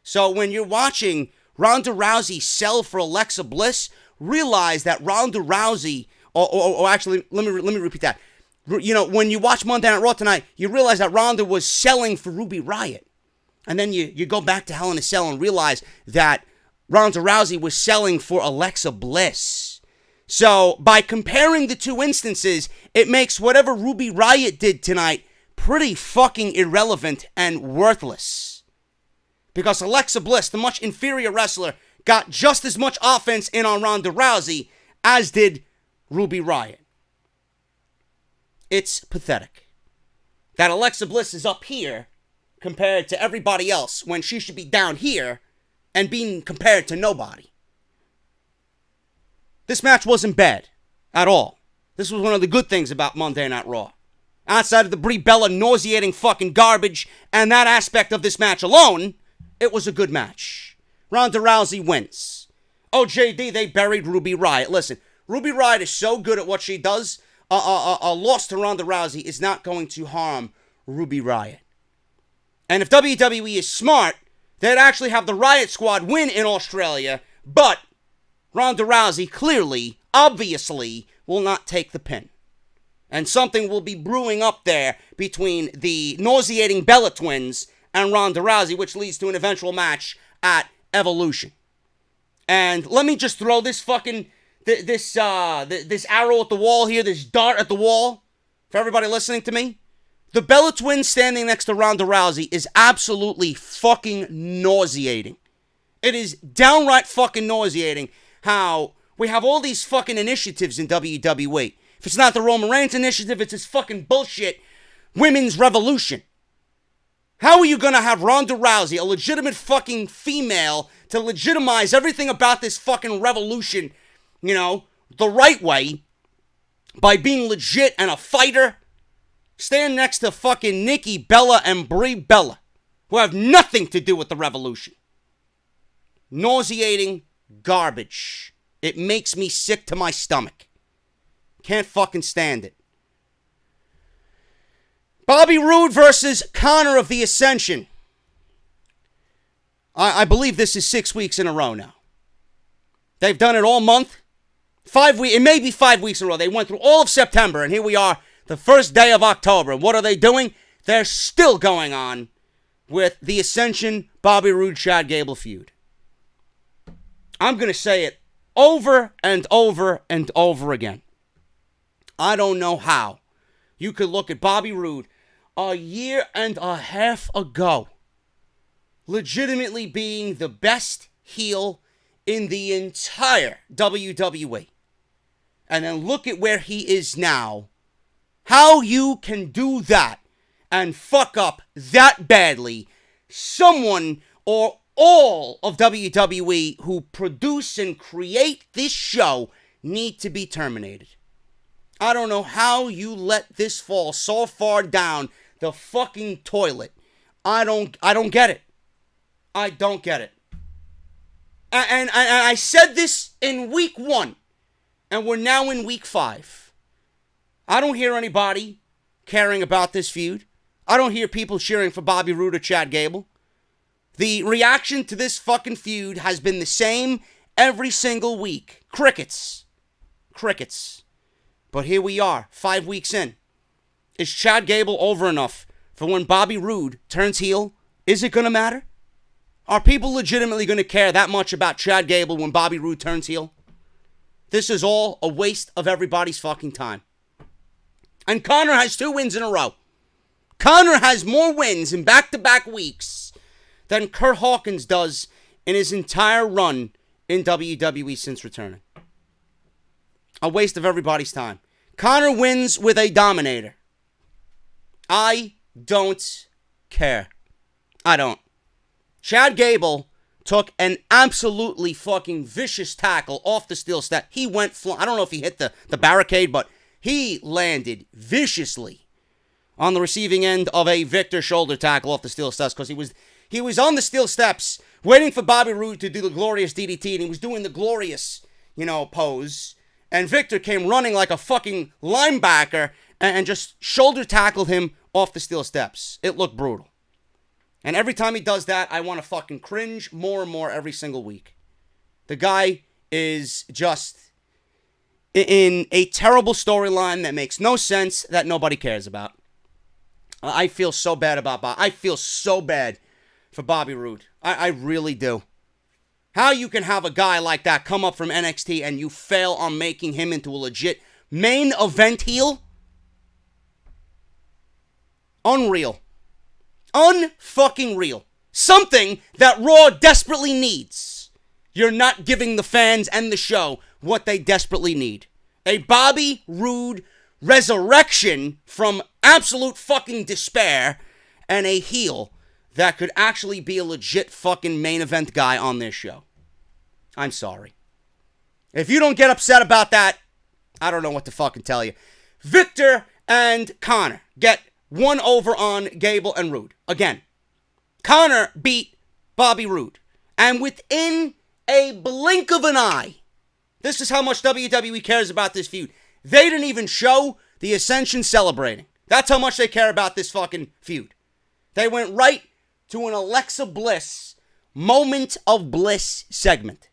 So when you're watching Ronda Rousey sell for Alexa Bliss, realize that Ronda Rousey, or actually, let me repeat that. When you watch Monday Night Raw tonight, you realize that Ronda was selling for Ruby Riott. And then you go back to Hell in a Cell and realize that Ronda Rousey was selling for Alexa Bliss. So by comparing the two instances, it makes whatever Ruby Riott did tonight pretty fucking irrelevant and worthless. Because Alexa Bliss, the much inferior wrestler, got just as much offense in on Ronda Rousey as did Ruby Riott. It's pathetic that Alexa Bliss is up here compared to everybody else when she should be down here and being compared to nobody. This match wasn't bad at all. This was one of the good things about Monday Night Raw. Outside of the Brie Bella nauseating fucking garbage and that aspect of this match alone, it was a good match. Ronda Rousey wins. Oh, JD, they buried Ruby Riott. Listen, Ruby Riott is so good at what she does, a loss to Ronda Rousey is not going to harm Ruby Riott. And if WWE is smart, they'd actually have the Riott Squad win in Australia, but Ronda Rousey clearly, obviously, will not take the pin. And something will be brewing up there between the nauseating Bella twins and Ronda Rousey, which leads to an eventual match at Evolution. And let me just throw this fucking, this arrow at the wall here, this dart at the wall, for everybody listening to me. The Bella twins standing next to Ronda Rousey is absolutely fucking nauseating. It is downright fucking nauseating how we have all these fucking initiatives in WWE. If it's not the Roman Reigns initiative, it's this fucking bullshit women's revolution. How are you going to have Ronda Rousey, a legitimate fucking female, to legitimize everything about this fucking revolution, the right way, by being legit and a fighter? Stand next to fucking Nikki Bella and Brie Bella, who have nothing to do with the revolution. Nauseating garbage. It makes me sick to my stomach. Can't fucking stand it. Bobby Roode versus Connor of the Ascension. I believe this is 6 weeks in a row now. They've done it all month. 5 weeks. It may be 5 weeks in a row. They went through all of September, and here we are, the first day of October. And what are they doing? They're still going on with the Ascension, Bobby Roode, Chad Gable feud. I'm going to say it over and over and over again. I don't know how you could look at Bobby Roode a year and a half ago legitimately being the best heel in the entire WWE. And then look at where he is now. How you can do that and fuck up that badly. Someone or all of WWE who produce and create this show need to be terminated. I don't know how you let this fall so far down the fucking toilet. I don't get it. I don't get it. And I said this in week 1, and we're now in week 5. I don't hear anybody caring about this feud. I don't hear people cheering for Bobby Roode or Chad Gable. The reaction to this fucking feud has been the same every single week. Crickets. Crickets. But here we are, 5 weeks in. Is Chad Gable over enough for when Bobby Roode turns heel? Is it going to matter? Are people legitimately going to care that much about Chad Gable when Bobby Roode turns heel? This is all a waste of everybody's fucking time. And Connor has 2 wins in a row. Connor has more wins in back-to-back weeks than Kurt Hawkins does in his entire run in WWE since returning. A waste of everybody's time. Connor wins with a dominator. I don't care. I don't. Chad Gable took an absolutely fucking vicious tackle off the steel step. He went I don't know if he hit the barricade, but he landed viciously on the receiving end of a Victor shoulder tackle off the steel steps, because he was on the steel steps waiting for Bobby Roode to do the glorious DDT, and he was doing the glorious, pose. And Victor came running like a fucking linebacker and just shoulder tackled him off the steel steps. It looked brutal. And every time he does that, I want to fucking cringe more and more every single week. The guy is just in a terrible storyline that makes no sense, that nobody cares about. I feel so bad about Bob. I feel so bad for Bobby Roode. I really do. How you can have a guy like that come up from NXT and you fail on making him into a legit main event heel? Unreal. Unfucking real. Something that Raw desperately needs. You're not giving the fans and the show what they desperately need. A Bobby Roode resurrection from absolute fucking despair, and a heel that could actually be a legit fucking main event guy on this show. I'm sorry. If you don't get upset about that, I don't know what to fucking tell you. Victor and Connor get one over on Gable and Roode. Again, Connor beat Bobby Roode. And within a blink of an eye, this is how much WWE cares about this feud. They didn't even show the Ascension celebrating. That's how much they care about this fucking feud. They went right to an Alexa Bliss moment of bliss segment.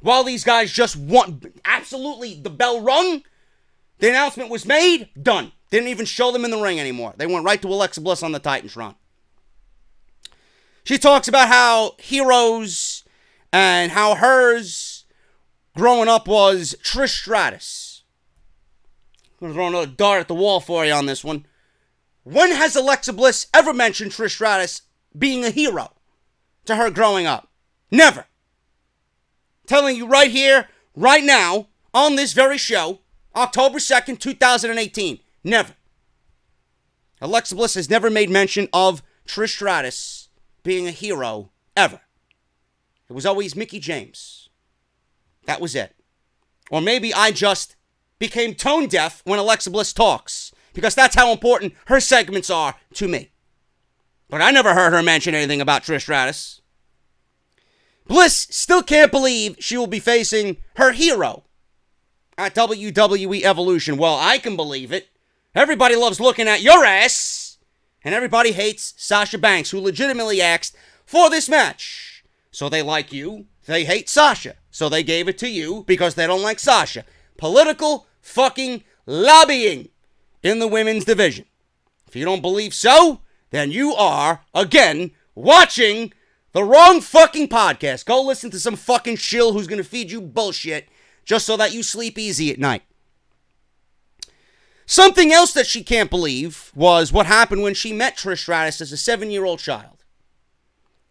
While these guys just want, absolutely, the bell rung, the announcement was made, done. Didn't even show them in the ring anymore. They went right to Alexa Bliss on the Titantron. She talks about how heroes and how hers growing up was Trish Stratus. I'm going to throw another dart at the wall for you on this one. When has Alexa Bliss ever mentioned Trish Stratus being a hero to her growing up? Never. Telling you right here, right now, on this very show, October 2nd, 2018. Never. Alexa Bliss has never made mention of Trish Stratus being a hero, ever. It was always Mickie James. That was it. Or maybe I just became tone deaf when Alexa Bliss talks, because that's how important her segments are to me. But I never heard her mention anything about Trish Stratus. Bliss still can't believe she will be facing her hero at WWE Evolution. Well, I can believe it. Everybody loves looking at your ass, and everybody hates Sasha Banks, who legitimately asked for this match. So they like you, they hate Sasha. So they gave it to you because they don't like Sasha. Political fucking lobbying in the women's division. If you don't believe so, then you are, again, watching the wrong fucking podcast. Go listen to some fucking shill who's going to feed you bullshit just so that you sleep easy at night. Something else that she can't believe was what happened when she met Trish Stratus as a 7-year-old child.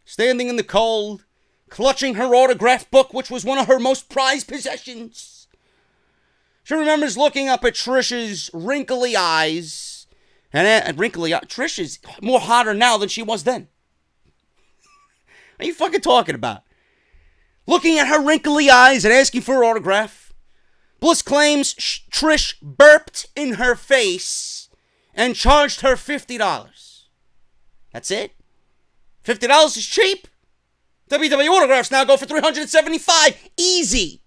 Standing in the cold, clutching her autograph book, which was one of her most prized possessions. She remembers looking up at Trish's wrinkly eyes. And Trish is more hotter now than she was then. What are you fucking talking about? Looking at her wrinkly eyes and asking for her autograph. Bliss claims Trish burped in her face and charged her $50. That's it? $50 is cheap. WWE autographs now go for $375. Easy.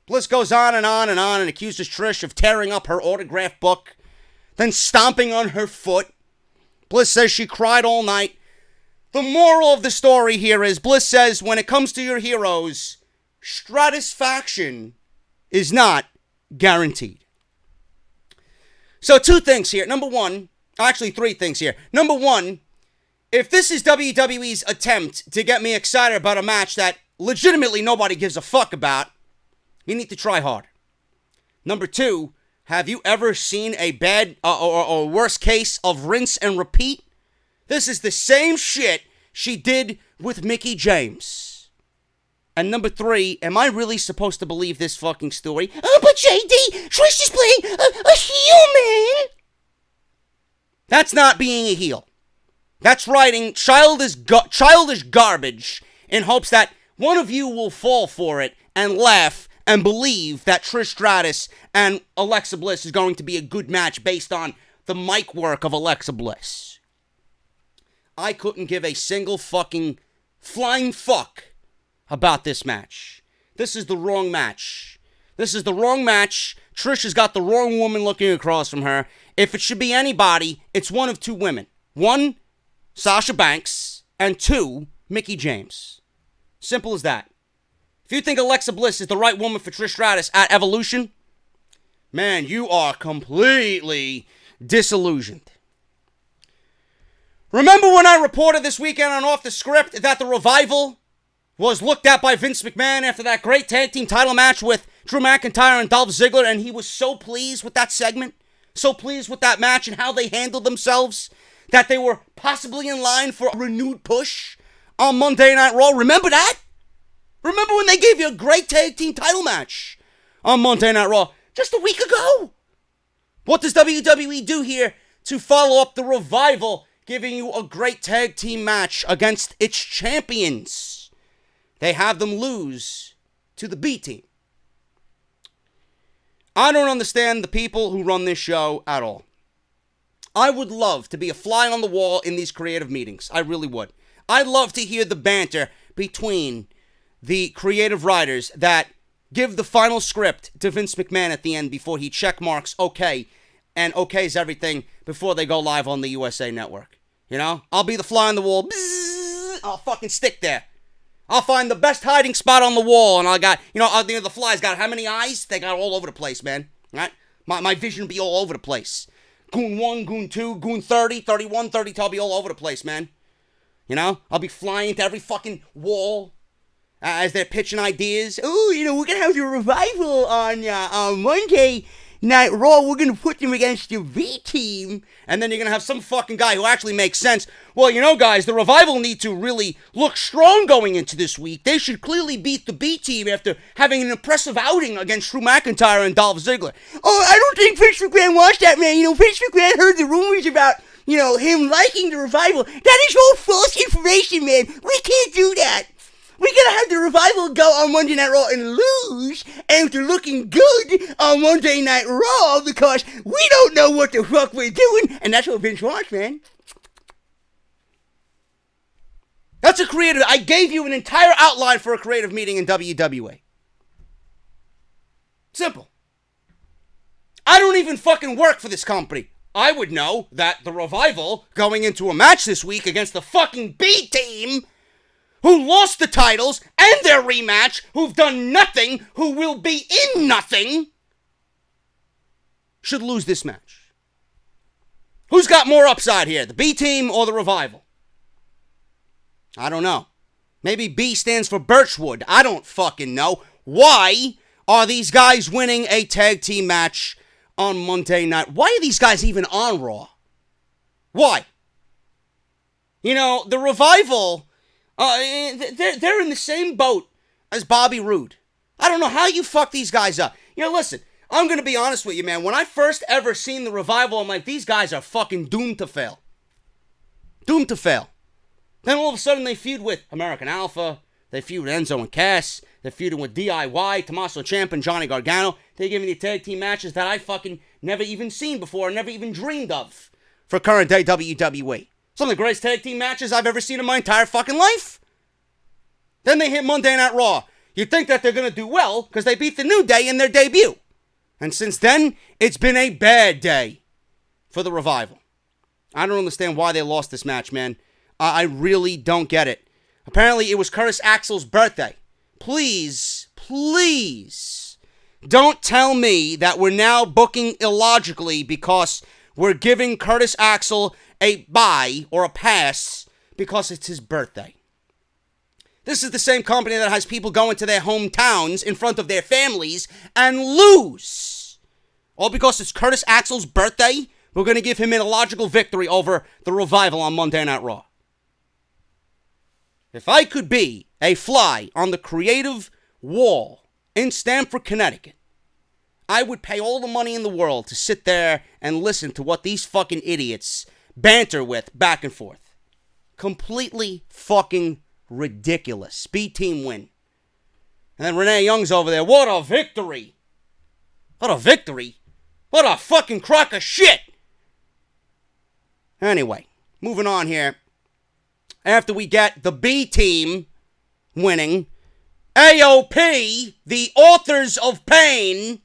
Bliss goes on and accuses Trish of tearing up her autograph book, then stomping on her foot. Bliss says she cried all night. The moral of the story here is Bliss says when it comes to your heroes, stratisfaction is not guaranteed. So 2 things here. Number 1, actually 3 things here. Number 1, if this is WWE's attempt to get me excited about a match that legitimately nobody gives a fuck about, you need to try harder. Number 2, have you ever seen a bad or worse case of rinse and repeat? This is the same shit she did with Mickie James. And number 3, am I really supposed to believe this fucking story? Oh, but JD, Trish is playing a human. That's not being a heel. That's writing childish garbage in hopes that one of you will fall for it and laugh and believe that Trish Stratus and Alexa Bliss is going to be a good match based on the mic work of Alexa Bliss. I couldn't give a single fucking flying fuck about this match. This is the wrong match. This is the wrong match. Trish has got the wrong woman looking across from her. If it should be anybody, it's one of 2 women. 1, Sasha Banks, and 2, Mickie James. Simple as that. If you think Alexa Bliss is the right woman for Trish Stratus at Evolution, man, you are completely disillusioned. Remember when I reported this weekend on Off the Script that the Revival was looked at by Vince McMahon after that great tag team title match with Drew McIntyre and Dolph Ziggler, and he was so pleased with that segment, so pleased with that match and how they handled themselves, that they were possibly in line for a renewed push on Monday Night Raw? Remember that? Remember when they gave you a great tag team title match on Monday Night Raw just a week ago? What does WWE do here to follow up the Revival giving you a great tag team match against its champions? They have them lose to the B team. I don't understand the people who run this show at all. I would love to be a fly on the wall in these creative meetings. I really would. I'd love to hear the banter between the creative writers that give the final script to Vince McMahon at the end before he check marks okay and okays everything before they go live on the USA Network. You know, I'll be the fly on the wall. Bzzz, I'll fucking stick there. I'll find the best hiding spot on the wall, and I got, the fly's got how many eyes? They got all over the place, man. Right? My vision will be all over the place. Goon 1, Goon 2, Goon 30, 31, 32, I'll be all over the place, man. You know, I'll be flying to every fucking wall as they're pitching ideas. Oh, we're going to have the Revival on Monday Night Raw, we're going to put them against the V team. And then you're going to have some fucking guy who actually makes sense. Well, you know, guys, the Revival need to really look strong going into this week. They should clearly beat the B team after having an impressive outing against Drew McIntyre and Dolph Ziggler. Oh, I don't think Vince McMahon watched that, man. You know, Vince McMahon heard the rumors about, you know, him liking the Revival. That is all false information, man. We can't do that. We're going to have the Revival go on Monday Night Raw and lose after looking good on Monday Night Raw because we don't know what the fuck we're doing. And that's what Vince wants, man. That's a creative. I gave you an entire outline for a creative meeting in WWE. Simple. I don't even fucking work for this company. I would know that the Revival going into a match this week against the fucking B team who lost the titles and their rematch, who've done nothing, who will be in nothing, should lose this match. Who's got more upside here, the B team or the Revival? I don't know. Maybe B stands for Birchwood. I don't fucking know. Why are these guys winning a tag team match on Monday night? Why are these guys even on Raw? Why? You know, the Revival... they're in the same boat as Bobby Roode. I don't know how you fuck these guys up. You know, listen, I'm going to be honest with you, man. When I first ever seen the Revival, I'm like, these guys are fucking doomed to fail. Doomed to fail. Then all of a sudden they feud with American Alpha. They feud with Enzo and Cass. They're feuding with DIY, Tommaso Ciampa, and Johnny Gargano. They're giving me tag team matches that I fucking never even seen before, never even dreamed of for current day WWE. Some of the greatest tag team matches I've ever seen in my entire fucking life. Then they hit Monday Night Raw. You'd think that they're going to do well because they beat the New Day in their debut. And since then, it's been a bad day for the Revival. I don't understand why they lost this match, man. I really don't get it. Apparently, it was Curtis Axel's birthday. Please, please, don't tell me that we're now booking illogically because we're giving Curtis Axel a bye or a pass because it's his birthday. This is the same company that has people go into their hometowns in front of their families and lose. All because it's Curtis Axel's birthday, we're going to give him an illogical victory over the Revival on Monday Night Raw. If I could be a fly on the creative wall in Stamford, Connecticut, I would pay all the money in the world to sit there and listen to what these fucking idiots banter with back and forth. Completely fucking ridiculous. B-team win. And then Renee Young's over there. What a victory. What a victory. What a fucking crock of shit. Anyway, moving on here. After we get the B-team winning, AOP, the authors of pain,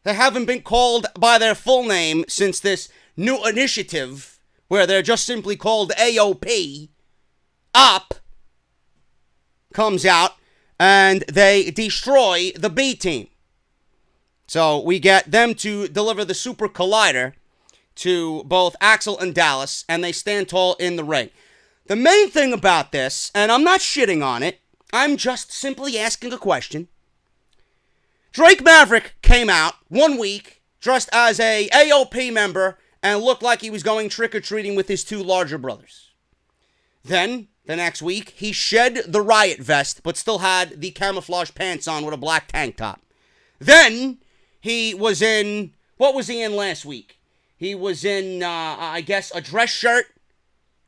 they haven't been called by their full name since this new initiative where they're just simply called AOP, up, comes out, and they destroy the B team. So we get them to deliver the Super Collider to both Axel and Dallas, and they stand tall in the ring. The main thing about this, and I'm not shitting on it, I'm just simply asking a question. Drake Maverick came out 1 week dressed as a AOP member and looked like he was going trick-or-treating with his two larger brothers. Then, the next week, he shed the Riott vest, but still had the camouflage pants on with a black tank top. Then, he was in, what was he in last week? He was in, I guess, a dress shirt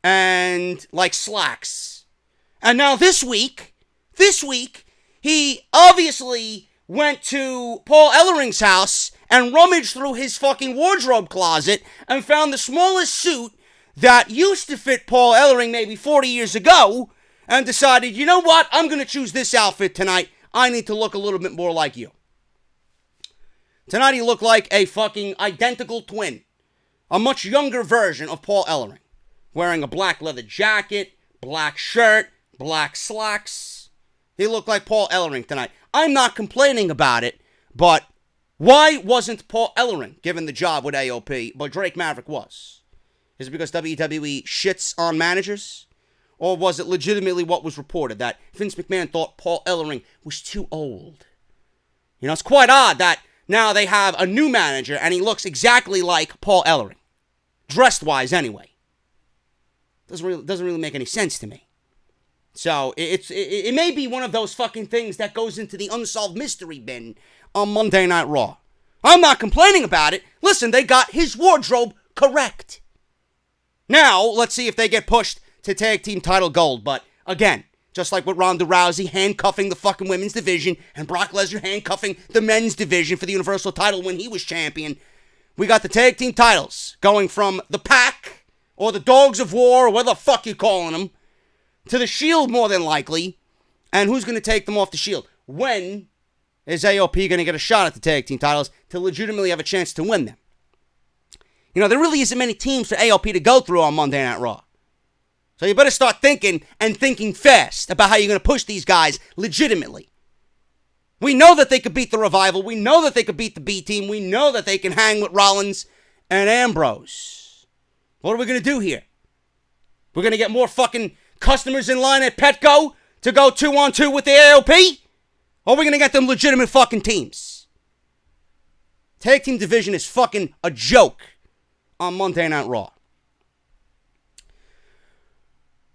and, like, slacks. And now this week, he obviously went to Paul Ellering's house and rummaged through his fucking wardrobe closet and found the smallest suit that used to fit Paul Ellering maybe 40 years ago and decided, you know what, I'm going to choose this outfit tonight. I need to look a little bit more like you. Tonight he looked like a fucking identical twin. A much younger version of Paul Ellering. Wearing a black leather jacket, black shirt, black slacks. He looked like Paul Ellering tonight. I'm not complaining about it, but why wasn't Paul Ellering given the job with AOP, but Drake Maverick was? Is it because WWE shits on managers? Or was it legitimately what was reported, that Vince McMahon thought Paul Ellering was too old? You know, it's quite odd that Now they have a new manager, and he looks exactly like Paul Ellering. Dressed-wise, anyway. Doesn't really make any sense to me. So, it may be one of those fucking things that goes into the unsolved mystery bin on Monday Night Raw. I'm not complaining about it. Listen, they got his wardrobe correct. Now, let's see if they get pushed to tag team title gold. But, again, just like with Ronda Rousey handcuffing the fucking women's division and Brock Lesnar handcuffing the men's division for the Universal title when he was champion, we got the tag team titles going from the Pack, or the Dogs of War, or whatever the fuck you're calling them, to the Shield more than likely. And who's going to take them off the Shield? When is AOP going to get a shot at the tag team titles to legitimately have a chance to win them? You know, there really isn't many teams for AOP to go through on Monday Night Raw. So you better start thinking, and thinking fast, about how you're going to push these guys legitimately. We know that they could beat the Revival. We know that they could beat the B-Team. We know that they can hang with Rollins and Ambrose. What are we going to do here? We're going to get more fucking customers in line at Petco to go 2-on-2 with the AOP? Or are we going to get them legitimate fucking teams? Tag team division is fucking a joke on Monday Night Raw.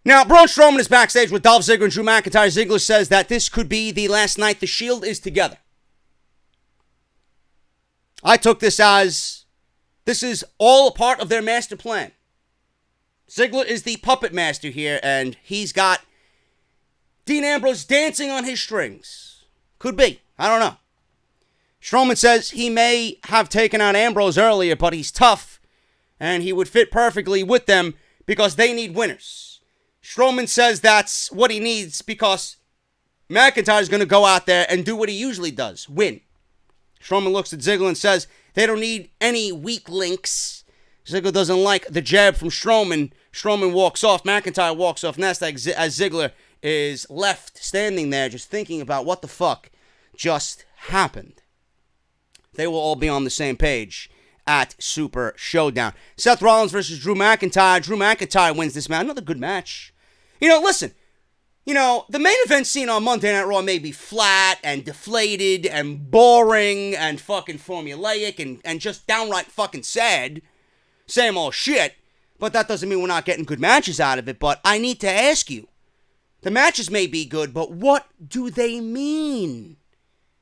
Now, Braun Strowman is backstage with Dolph Ziggler and Drew McIntyre. Ziggler says that this could be the last night the Shield is together. I took this as this is all a part of their master plan. Ziggler is the puppet master here, and he's got Dean Ambrose dancing on his strings. Could be. I don't know. Strowman says he may have taken out Ambrose earlier, but he's tough, and he would fit perfectly with them because they need winners. Strowman says that's what he needs because McIntyre's going to go out there and do what he usually does, win. Strowman looks at Ziggler and says they don't need any weak links. Ziggler doesn't like the jab from Strowman. Strowman walks off. McIntyre walks off. And that's as Ziggler is left standing there just thinking about what the fuck just happened. They will all be on the same page at Super Showdown. Seth Rollins versus Drew McIntyre. Drew McIntyre wins this match. Another good match. You know, listen. You know, the main event scene on Monday Night Raw may be flat and deflated and boring and fucking formulaic and just downright fucking sad. Same old shit. But that doesn't mean we're not getting good matches out of it. But I need to ask you. The matches may be good, but what do they mean?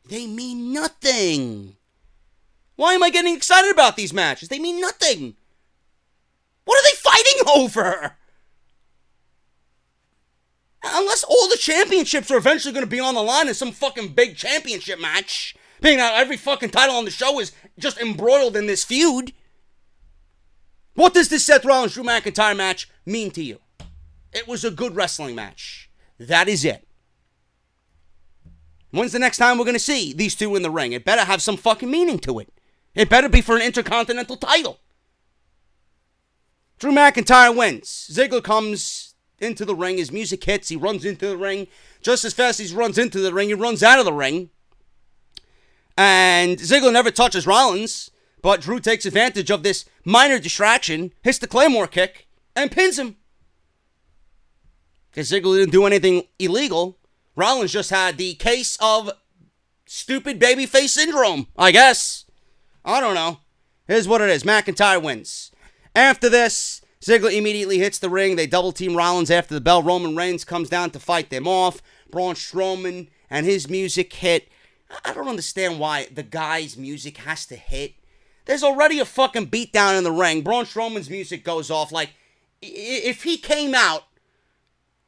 They mean nothing. Why am I getting excited about these matches? They mean nothing. What are they fighting over? Unless all the championships are eventually going to be on the line in some fucking big championship match. Being that every fucking title on the show is just embroiled in this feud. What does this Seth Rollins-Drew McIntyre match mean to you? It was a good wrestling match. That is it. When's the next time we're going to see these two in the ring? It better have some fucking meaning to it. It better be for an Intercontinental title. Drew McIntyre wins. Ziggler comes into the ring. His music hits. He runs into the ring. Just as fast as he runs into the ring, he runs out of the ring. And Ziggler never touches Rollins. But Drew takes advantage of this minor distraction, hits the Claymore kick, and pins him. Because Ziggler didn't do anything illegal. Rollins just had the case of stupid babyface syndrome, I guess. I don't know. Here's what it is. McIntyre wins. After this, Ziggler immediately hits the ring. They double team Rollins after the bell. Roman Reigns comes down to fight them off. Braun Strowman and his music hit. I don't understand why the guy's music has to hit. There's already a fucking beatdown in the ring. Braun Strowman's music goes off. Like, if he came out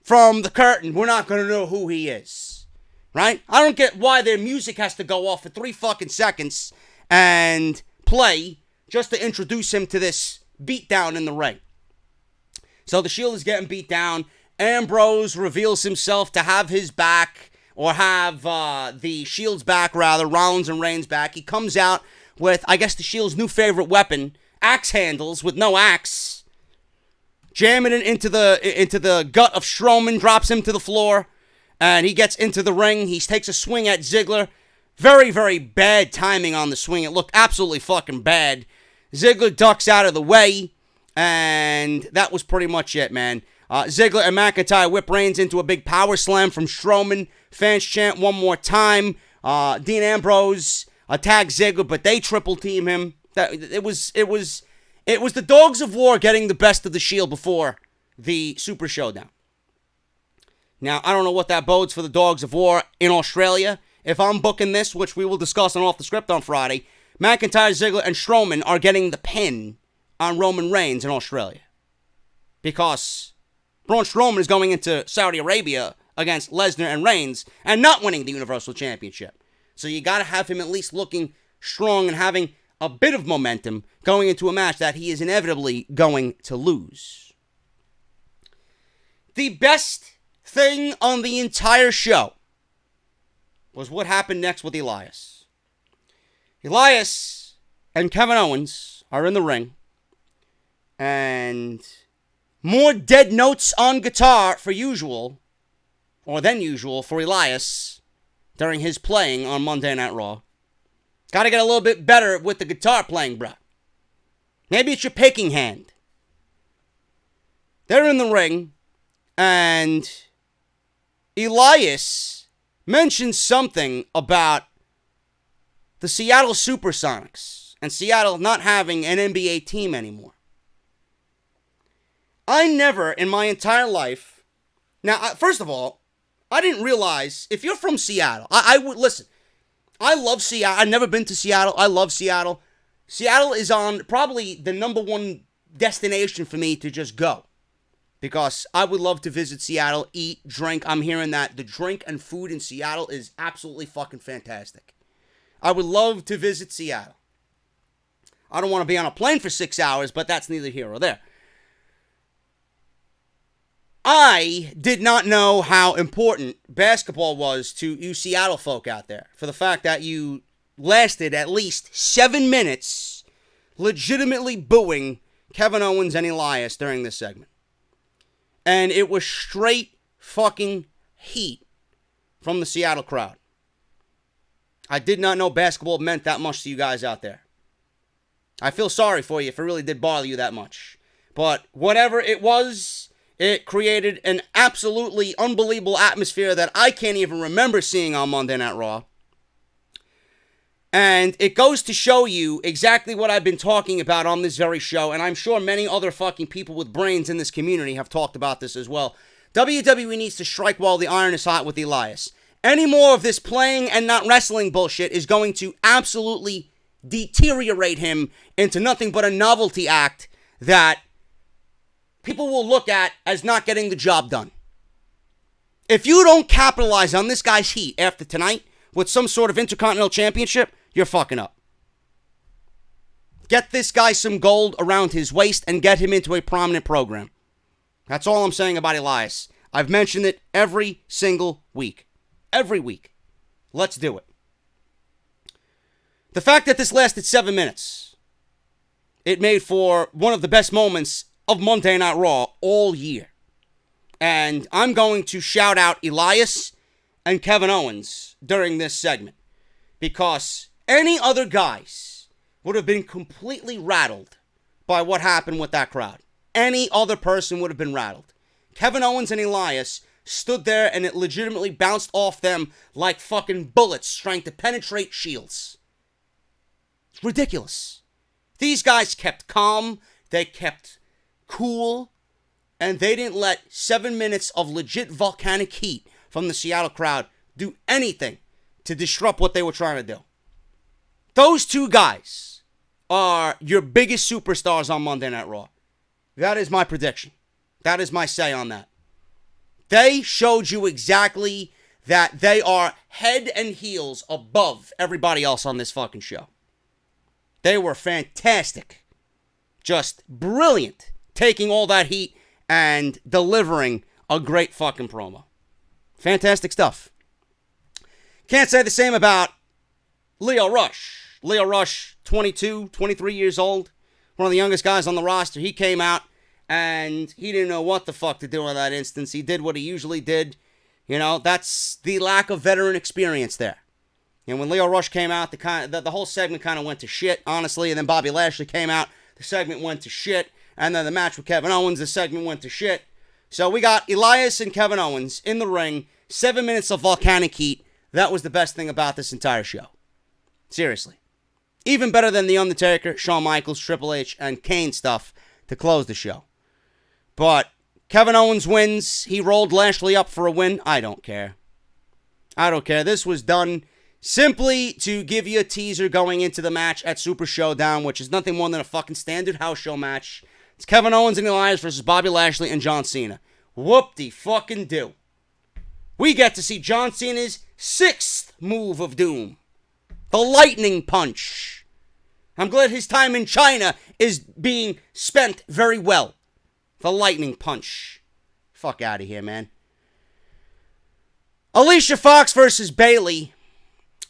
from the curtain, we're not going to know who he is. Right? I don't get why their music has to go off for 3 fucking seconds and play just to introduce him to this beatdown in the ring. So the Shield is getting beat down. Ambrose reveals himself to have his back, or have the Shield's back, rather, Rollins and Reigns back. He comes out with, I guess, the Shield's new favorite weapon, axe handles with no axe. Jamming it into the gut of Strowman, drops him to the floor, and he gets into the ring. He takes a swing at Ziggler. Very, very bad timing on the swing. It looked absolutely fucking bad. Ziggler ducks out of the way, and that was pretty much it, man. Ziggler and McIntyre whip Reigns into a big power slam from Strowman. Fans chant one more time. Dean Ambrose attack Ziggler, but they triple team him. It was the Dogs of War getting the best of the Shield before the Super Showdown. Now, I don't know what that bodes for the Dogs of War in Australia. If I'm booking this, which we will discuss on Off the Script on Friday, McIntyre, Ziggler, and Strowman are getting the pin on Roman Reigns in Australia. Because Braun Strowman is going into Saudi Arabia against Lesnar and Reigns and not winning the Universal Championship. So you got to have him at least looking strong and having a bit of momentum going into a match that he is inevitably going to lose. The best thing on the entire show was what happened next with Elias. Elias and Kevin Owens are in the ring, and more dead notes on guitar than usual for Elias during his playing on Monday Night Raw. Gotta get a little bit better with the guitar playing, bro. Maybe it's your picking hand. They're in the ring, and Elias mentions something about the Seattle Supersonics and Seattle not having an NBA team anymore. I never in my entire life... Now, first of all, I didn't realize, if you're from Seattle, I would... Listen, I love Seattle. I've never been to Seattle. I love Seattle. Seattle is on probably the number one destination for me to just go. Because I would love to visit Seattle, eat, drink. I'm hearing that the drink and food in Seattle is absolutely fucking fantastic. I would love to visit Seattle. I don't want to be on a plane for 6 hours, but that's neither here or there. I did not know how important basketball was to you Seattle folk out there. For the fact that you lasted at least 7 minutes legitimately booing Kevin Owens and Elias during this segment. And it was straight fucking heat from the Seattle crowd. I did not know basketball meant that much to you guys out there. I feel sorry for you if it really did bother you that much. But whatever it was, it created an absolutely unbelievable atmosphere that I can't even remember seeing on Monday Night Raw. And it goes to show you exactly what I've been talking about on this very show, and I'm sure many other fucking people with brains in this community have talked about this as well. WWE needs to strike while the iron is hot with Elias. Any more of this playing and not wrestling bullshit is going to absolutely deteriorate him into nothing but a novelty act that people will look at as not getting the job done. If you don't capitalize on this guy's heat after tonight with some sort of Intercontinental Championship, you're fucking up. Get this guy some gold around his waist and get him into a prominent program. That's all I'm saying about Elias. I've mentioned it every single week. Every week. Let's do it. The fact that this lasted 7 minutes, it made for one of the best moments of Monday Night Raw all year. And I'm going to shout out Elias and Kevin Owens during this segment. Because any other guys would have been completely rattled by what happened with that crowd. Any other person would have been rattled. Kevin Owens and Elias stood there and it legitimately bounced off them like fucking bullets trying to penetrate shields. It's ridiculous. These guys kept calm, they kept cool, and they didn't let 7 minutes of legit volcanic heat from the Seattle crowd do anything to disrupt what they were trying to do. Those two guys are your biggest superstars on Monday Night Raw. That is my prediction. That is my say on that. They showed you exactly that they are head and heels above everybody else on this fucking show. They were fantastic. Just brilliant. Taking all that heat and delivering a great fucking promo. Fantastic stuff. Can't say the same about Lio Rush. Lio Rush, 22, 23 years old. One of the youngest guys on the roster. He came out and he didn't know what the fuck to do in that instance. He did what he usually did. You know, that's the lack of veteran experience there. And when Lio Rush came out, the whole segment kind of went to shit, honestly. And then Bobby Lashley came out. The segment went to shit. And then the match with Kevin Owens, the segment went to shit. So we got Elias and Kevin Owens in the ring. 7 minutes of volcanic heat. That was the best thing about this entire show. Seriously. Even better than The Undertaker, Shawn Michaels, Triple H, and Kane stuff to close the show. But Kevin Owens wins. He rolled Lashley up for a win. I don't care. I don't care. This was done simply to give you a teaser going into the match at Super Showdown, which is nothing more than a fucking standard house show match. It's Kevin Owens and Elias versus Bobby Lashley and John Cena. Whoop-de-fucking-do. We get to see John Cena's 6th move of doom. The lightning punch. I'm glad his time in China is being spent very well. The lightning punch. Fuck out of here, man. Alicia Fox versus Bayley.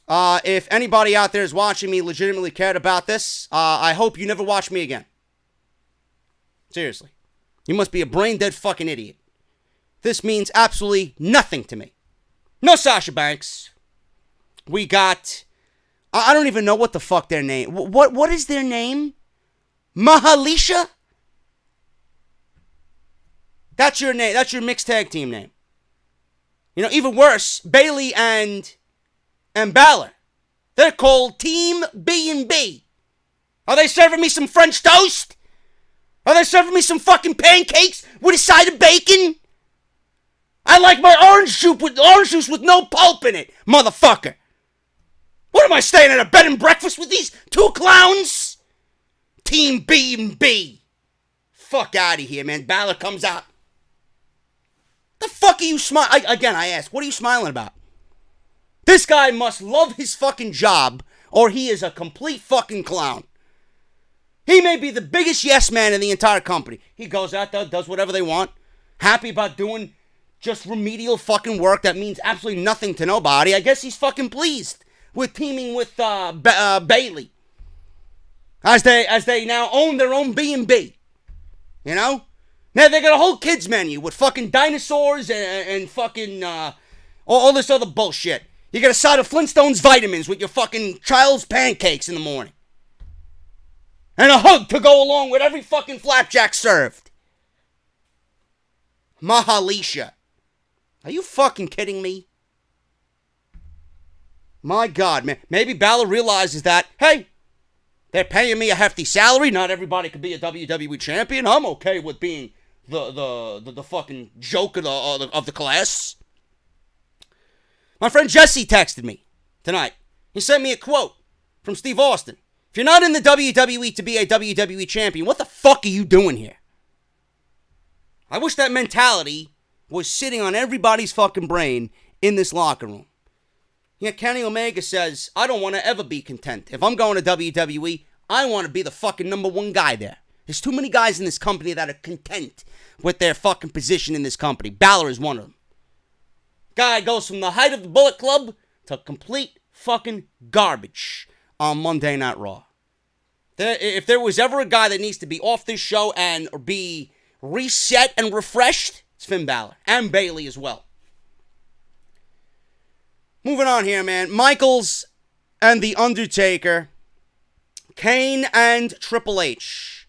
If anybody out there is watching me legitimately cared about this, I hope you never watch me again. Seriously. You must be a brain-dead fucking idiot. This means absolutely nothing to me. No Sasha Banks. We got... I don't even know what the fuck their name... What is their name? Mahalisha? That's your name. That's your mixed tag team name. You know, even worse, Bayley and Balor. They're called Team B&B. Are they serving me some French toast? Are they serving me some fucking pancakes with a side of bacon? I like my orange juice with no pulp in it, motherfucker. What am I staying at a bed and breakfast with these two clowns? Team B&B. Fuck out of here, man. Balor comes out. The fuck are you smiling? Again, I ask, what are you smiling about? This guy must love his fucking job, or he is a complete fucking clown. He may be the biggest yes man in the entire company. He goes out there, does whatever they want, happy about doing just remedial fucking work that means absolutely nothing to nobody. I guess he's fucking pleased with teaming with Bayley. As they now own their own B&B. You know? Now they got a whole kids menu with fucking dinosaurs and fucking all this other bullshit. You got a side of Flintstones vitamins with your fucking child's pancakes in the morning. And a hug to go along with every fucking flapjack served. Mahalisha. Are you fucking kidding me? My God, man. Maybe Balor realizes that, hey, they're paying me a hefty salary. Not everybody could be a WWE champion. I'm okay with being the fucking joke of the class. My friend Jesse texted me tonight. He sent me a quote from Steve Austin. If you're not in the WWE to be a WWE champion, what the fuck are you doing here? I wish that mentality was sitting on everybody's fucking brain in this locker room. Yeah, Kenny Omega says, I don't want to ever be content. If I'm going to WWE, I want to be the fucking number one guy there. There's too many guys in this company that are content with their fucking position in this company. Balor is one of them. Guy goes from the height of the Bullet Club to complete fucking garbage on Monday Night Raw. If there was ever a guy that needs to be off this show and be reset and refreshed, it's Finn Balor. And Bayley as well. Moving on here, man. Michaels and The Undertaker. Kane and Triple H.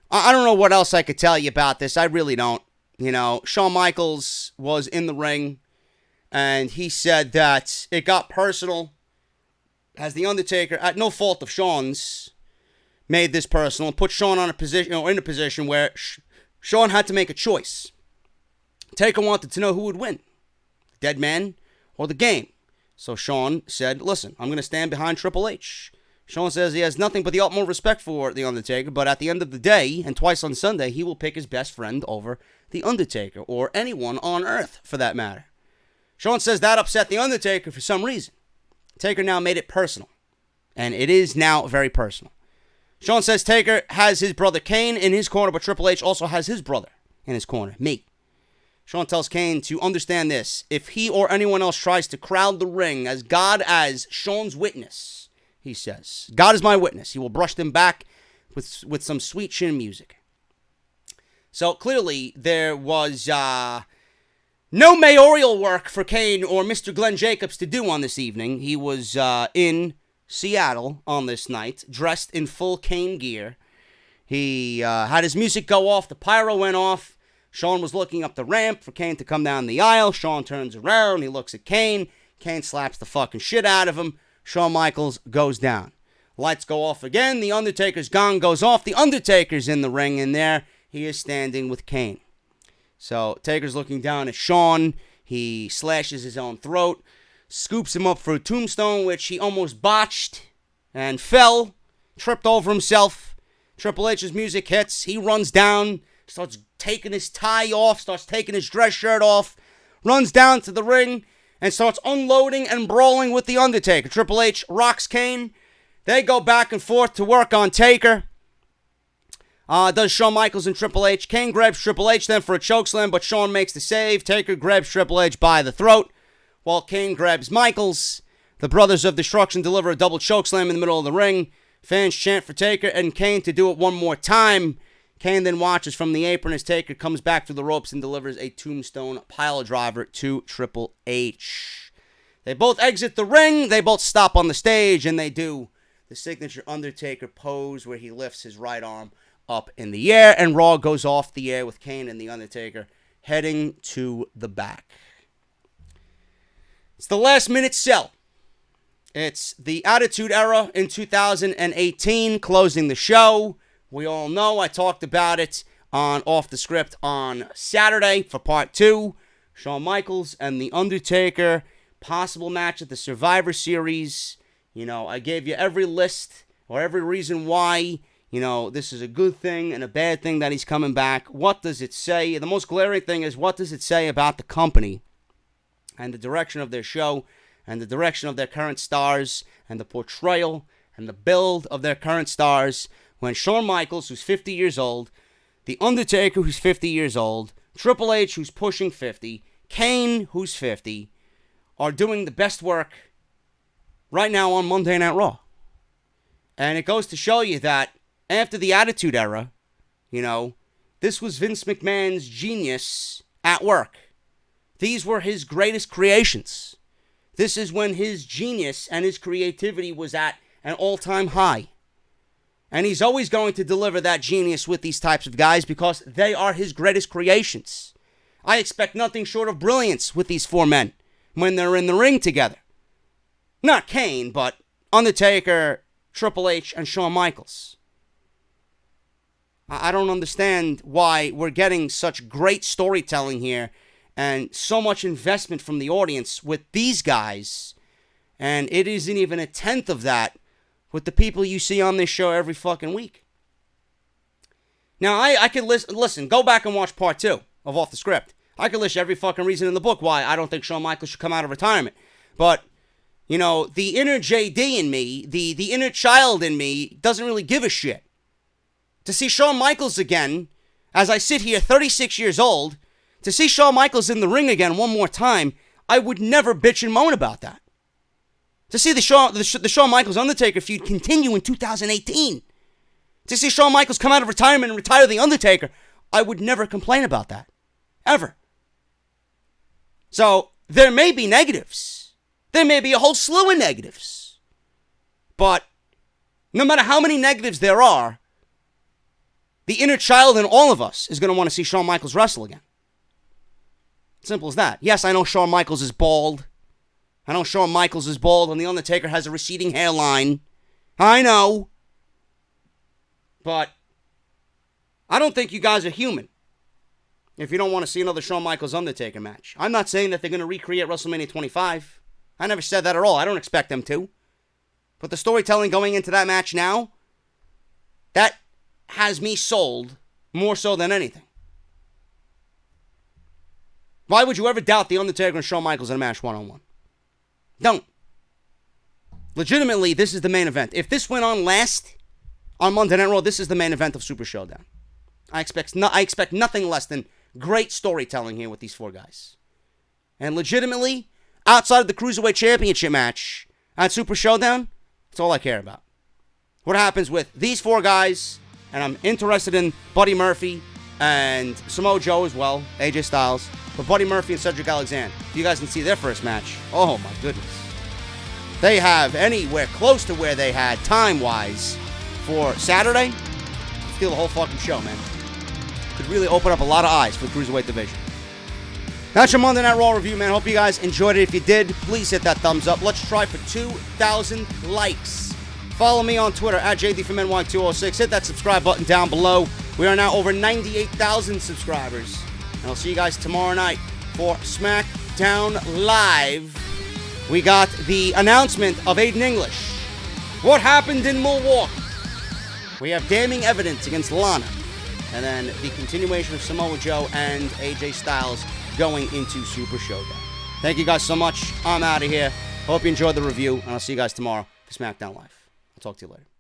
I don't know what else I could tell you about this. I really don't. You know, Shawn Michaels was in the ring, and he said that it got personal as The Undertaker, at no fault of Shawn's, made this personal and put Shawn on a position, in a position where Shawn had to make a choice. Taker wanted to know who would win, the dead man or the game. So Shawn said, listen, I'm going to stand behind Triple H. Shawn says he has nothing but the utmost respect for The Undertaker, but at the end of the day, and twice on Sunday, he will pick his best friend over The Undertaker, or anyone on Earth, for that matter. Shawn says that upset The Undertaker for some reason. Taker now made it personal, and it is now very personal. Shawn says Taker has his brother Kane in his corner, but Triple H also has his brother in his corner, me. Shawn tells Kane to understand this. If he or anyone else tries to crowd the ring as God as Shawn's witness, he says, God is my witness. He will brush them back with some sweet chin music. So clearly there was no mayoral work for Kane or Mr. Glenn Jacobs to do on this evening. He was in Seattle on this night, dressed in full Kane gear. He had his music go off. The pyro went off. Shawn was looking up the ramp for Kane to come down the aisle. Shawn turns around. He looks at Kane. Kane slaps the fucking shit out of him. Shawn Michaels goes down. Lights go off again. The Undertaker's gong goes off. The Undertaker's in the ring, and there he is standing with Kane. So Taker's looking down at Shawn. He slashes his own throat, scoops him up for a tombstone, which he almost botched and fell, tripped over himself. Triple H's music hits. He runs down, starts taking his tie off, starts taking his dress shirt off, runs down to the ring, and starts unloading and brawling with The Undertaker. Triple H rocks Kane. They go back and forth to work on Taker. Does Shawn Michaels and Triple H. Kane grabs Triple H then for a chokeslam, but Shawn makes the save. Taker grabs Triple H by the throat, while Kane grabs Michaels. The Brothers of Destruction deliver a double chokeslam in the middle of the ring. Fans chant for Taker and Kane to do it one more time. Kane then watches from the apron as Taker comes back through the ropes and delivers a tombstone piledriver to Triple H. They both exit the ring. They both stop on the stage, and they do the signature Undertaker pose where he lifts his right arm up in the air, and Raw goes off the air with Kane and The Undertaker heading to the back. It's the last minute sell. It's the Attitude Era in 2018, closing the show. We all know I talked about it on Off the Script on Saturday for part 2. Shawn Michaels and The Undertaker, possible match at the Survivor Series. You know, I gave you every list or every reason why, you know, this is a good thing and a bad thing that he's coming back. What does it say? The most glaring thing is, what does it say about the company and the direction of their show and the direction of their current stars and the portrayal and the build of their current stars when Shawn Michaels, who's 50 years old, The Undertaker, who's 50 years old, Triple H, who's pushing 50, Kane, who's 50, are doing the best work right now on Monday Night Raw. And it goes to show you that after the Attitude Era, you know, this was Vince McMahon's genius at work. These were his greatest creations. This is when his genius and his creativity was at an all-time high. And he's always going to deliver that genius with these types of guys because they are his greatest creations. I expect nothing short of brilliance with these four men when they're in the ring together. Not Kane, but Undertaker, Triple H, and Shawn Michaels. I don't understand why we're getting such great storytelling here and so much investment from the audience with these guys, and it isn't even a tenth of that with the people you see on this show every fucking week. Now, I could listen, go back and watch part 2 of Off the Script. I could list every fucking reason in the book why I don't think Shawn Michaels should come out of retirement. But, you know, the inner JD in me, the inner child in me, doesn't really give a shit. To see Shawn Michaels again, as I sit here 36 years old, to see Shawn Michaels in the ring again one more time, I would never bitch and moan about that. To see the Shawn Michaels Undertaker feud continue in 2018. To see Shawn Michaels come out of retirement and retire The Undertaker, I would never complain about that. Ever. So, there may be negatives. There may be a whole slew of negatives. But, no matter how many negatives there are, the inner child in all of us is going to want to see Shawn Michaels wrestle again. Simple as that. Yes, I know Shawn Michaels is bald. I know Shawn Michaels is bald and The Undertaker has a receding hairline. I know. But I don't think you guys are human if you don't want to see another Shawn Michaels Undertaker match. I'm not saying that they're going to recreate WrestleMania 25. I never said that at all. I don't expect them to. But the storytelling going into that match now, that has me sold more so than anything. Why would you ever doubt The Undertaker and Shawn Michaels in a match one-on-one? Don't. Legitimately, this is the main event. If this went on last on Monday Night Raw, this is the main event of Super Showdown. I expect nothing less than great storytelling here with these four guys. And legitimately, outside of the Cruiserweight Championship match at Super Showdown, that's all I care about. What happens with these four guys, and I'm interested in Buddy Murphy and Samoa Joe as well, AJ Styles, but Buddy Murphy and Cedric Alexander. If you guys can see their first match, oh my goodness. They have anywhere close to where they had time-wise for Saturday. Steal the whole fucking show, man. Could really open up a lot of eyes for the Cruiserweight division. That's your Monday Night Raw review, man. Hope you guys enjoyed it. If you did, please hit that thumbs up. Let's try for 2,000 likes. Follow me on Twitter at JD206. Hit that subscribe button down below. We are now over 98,000 subscribers. And I'll see you guys tomorrow night for SmackDown Live. We got the announcement of Aiden English. What happened in Milwaukee? We have damning evidence against Lana. And then the continuation of Samoa Joe and AJ Styles going into Super Showdown. Thank you guys so much. I'm out of here. Hope you enjoyed the review, and I'll see you guys tomorrow for SmackDown Live. I'll talk to you later.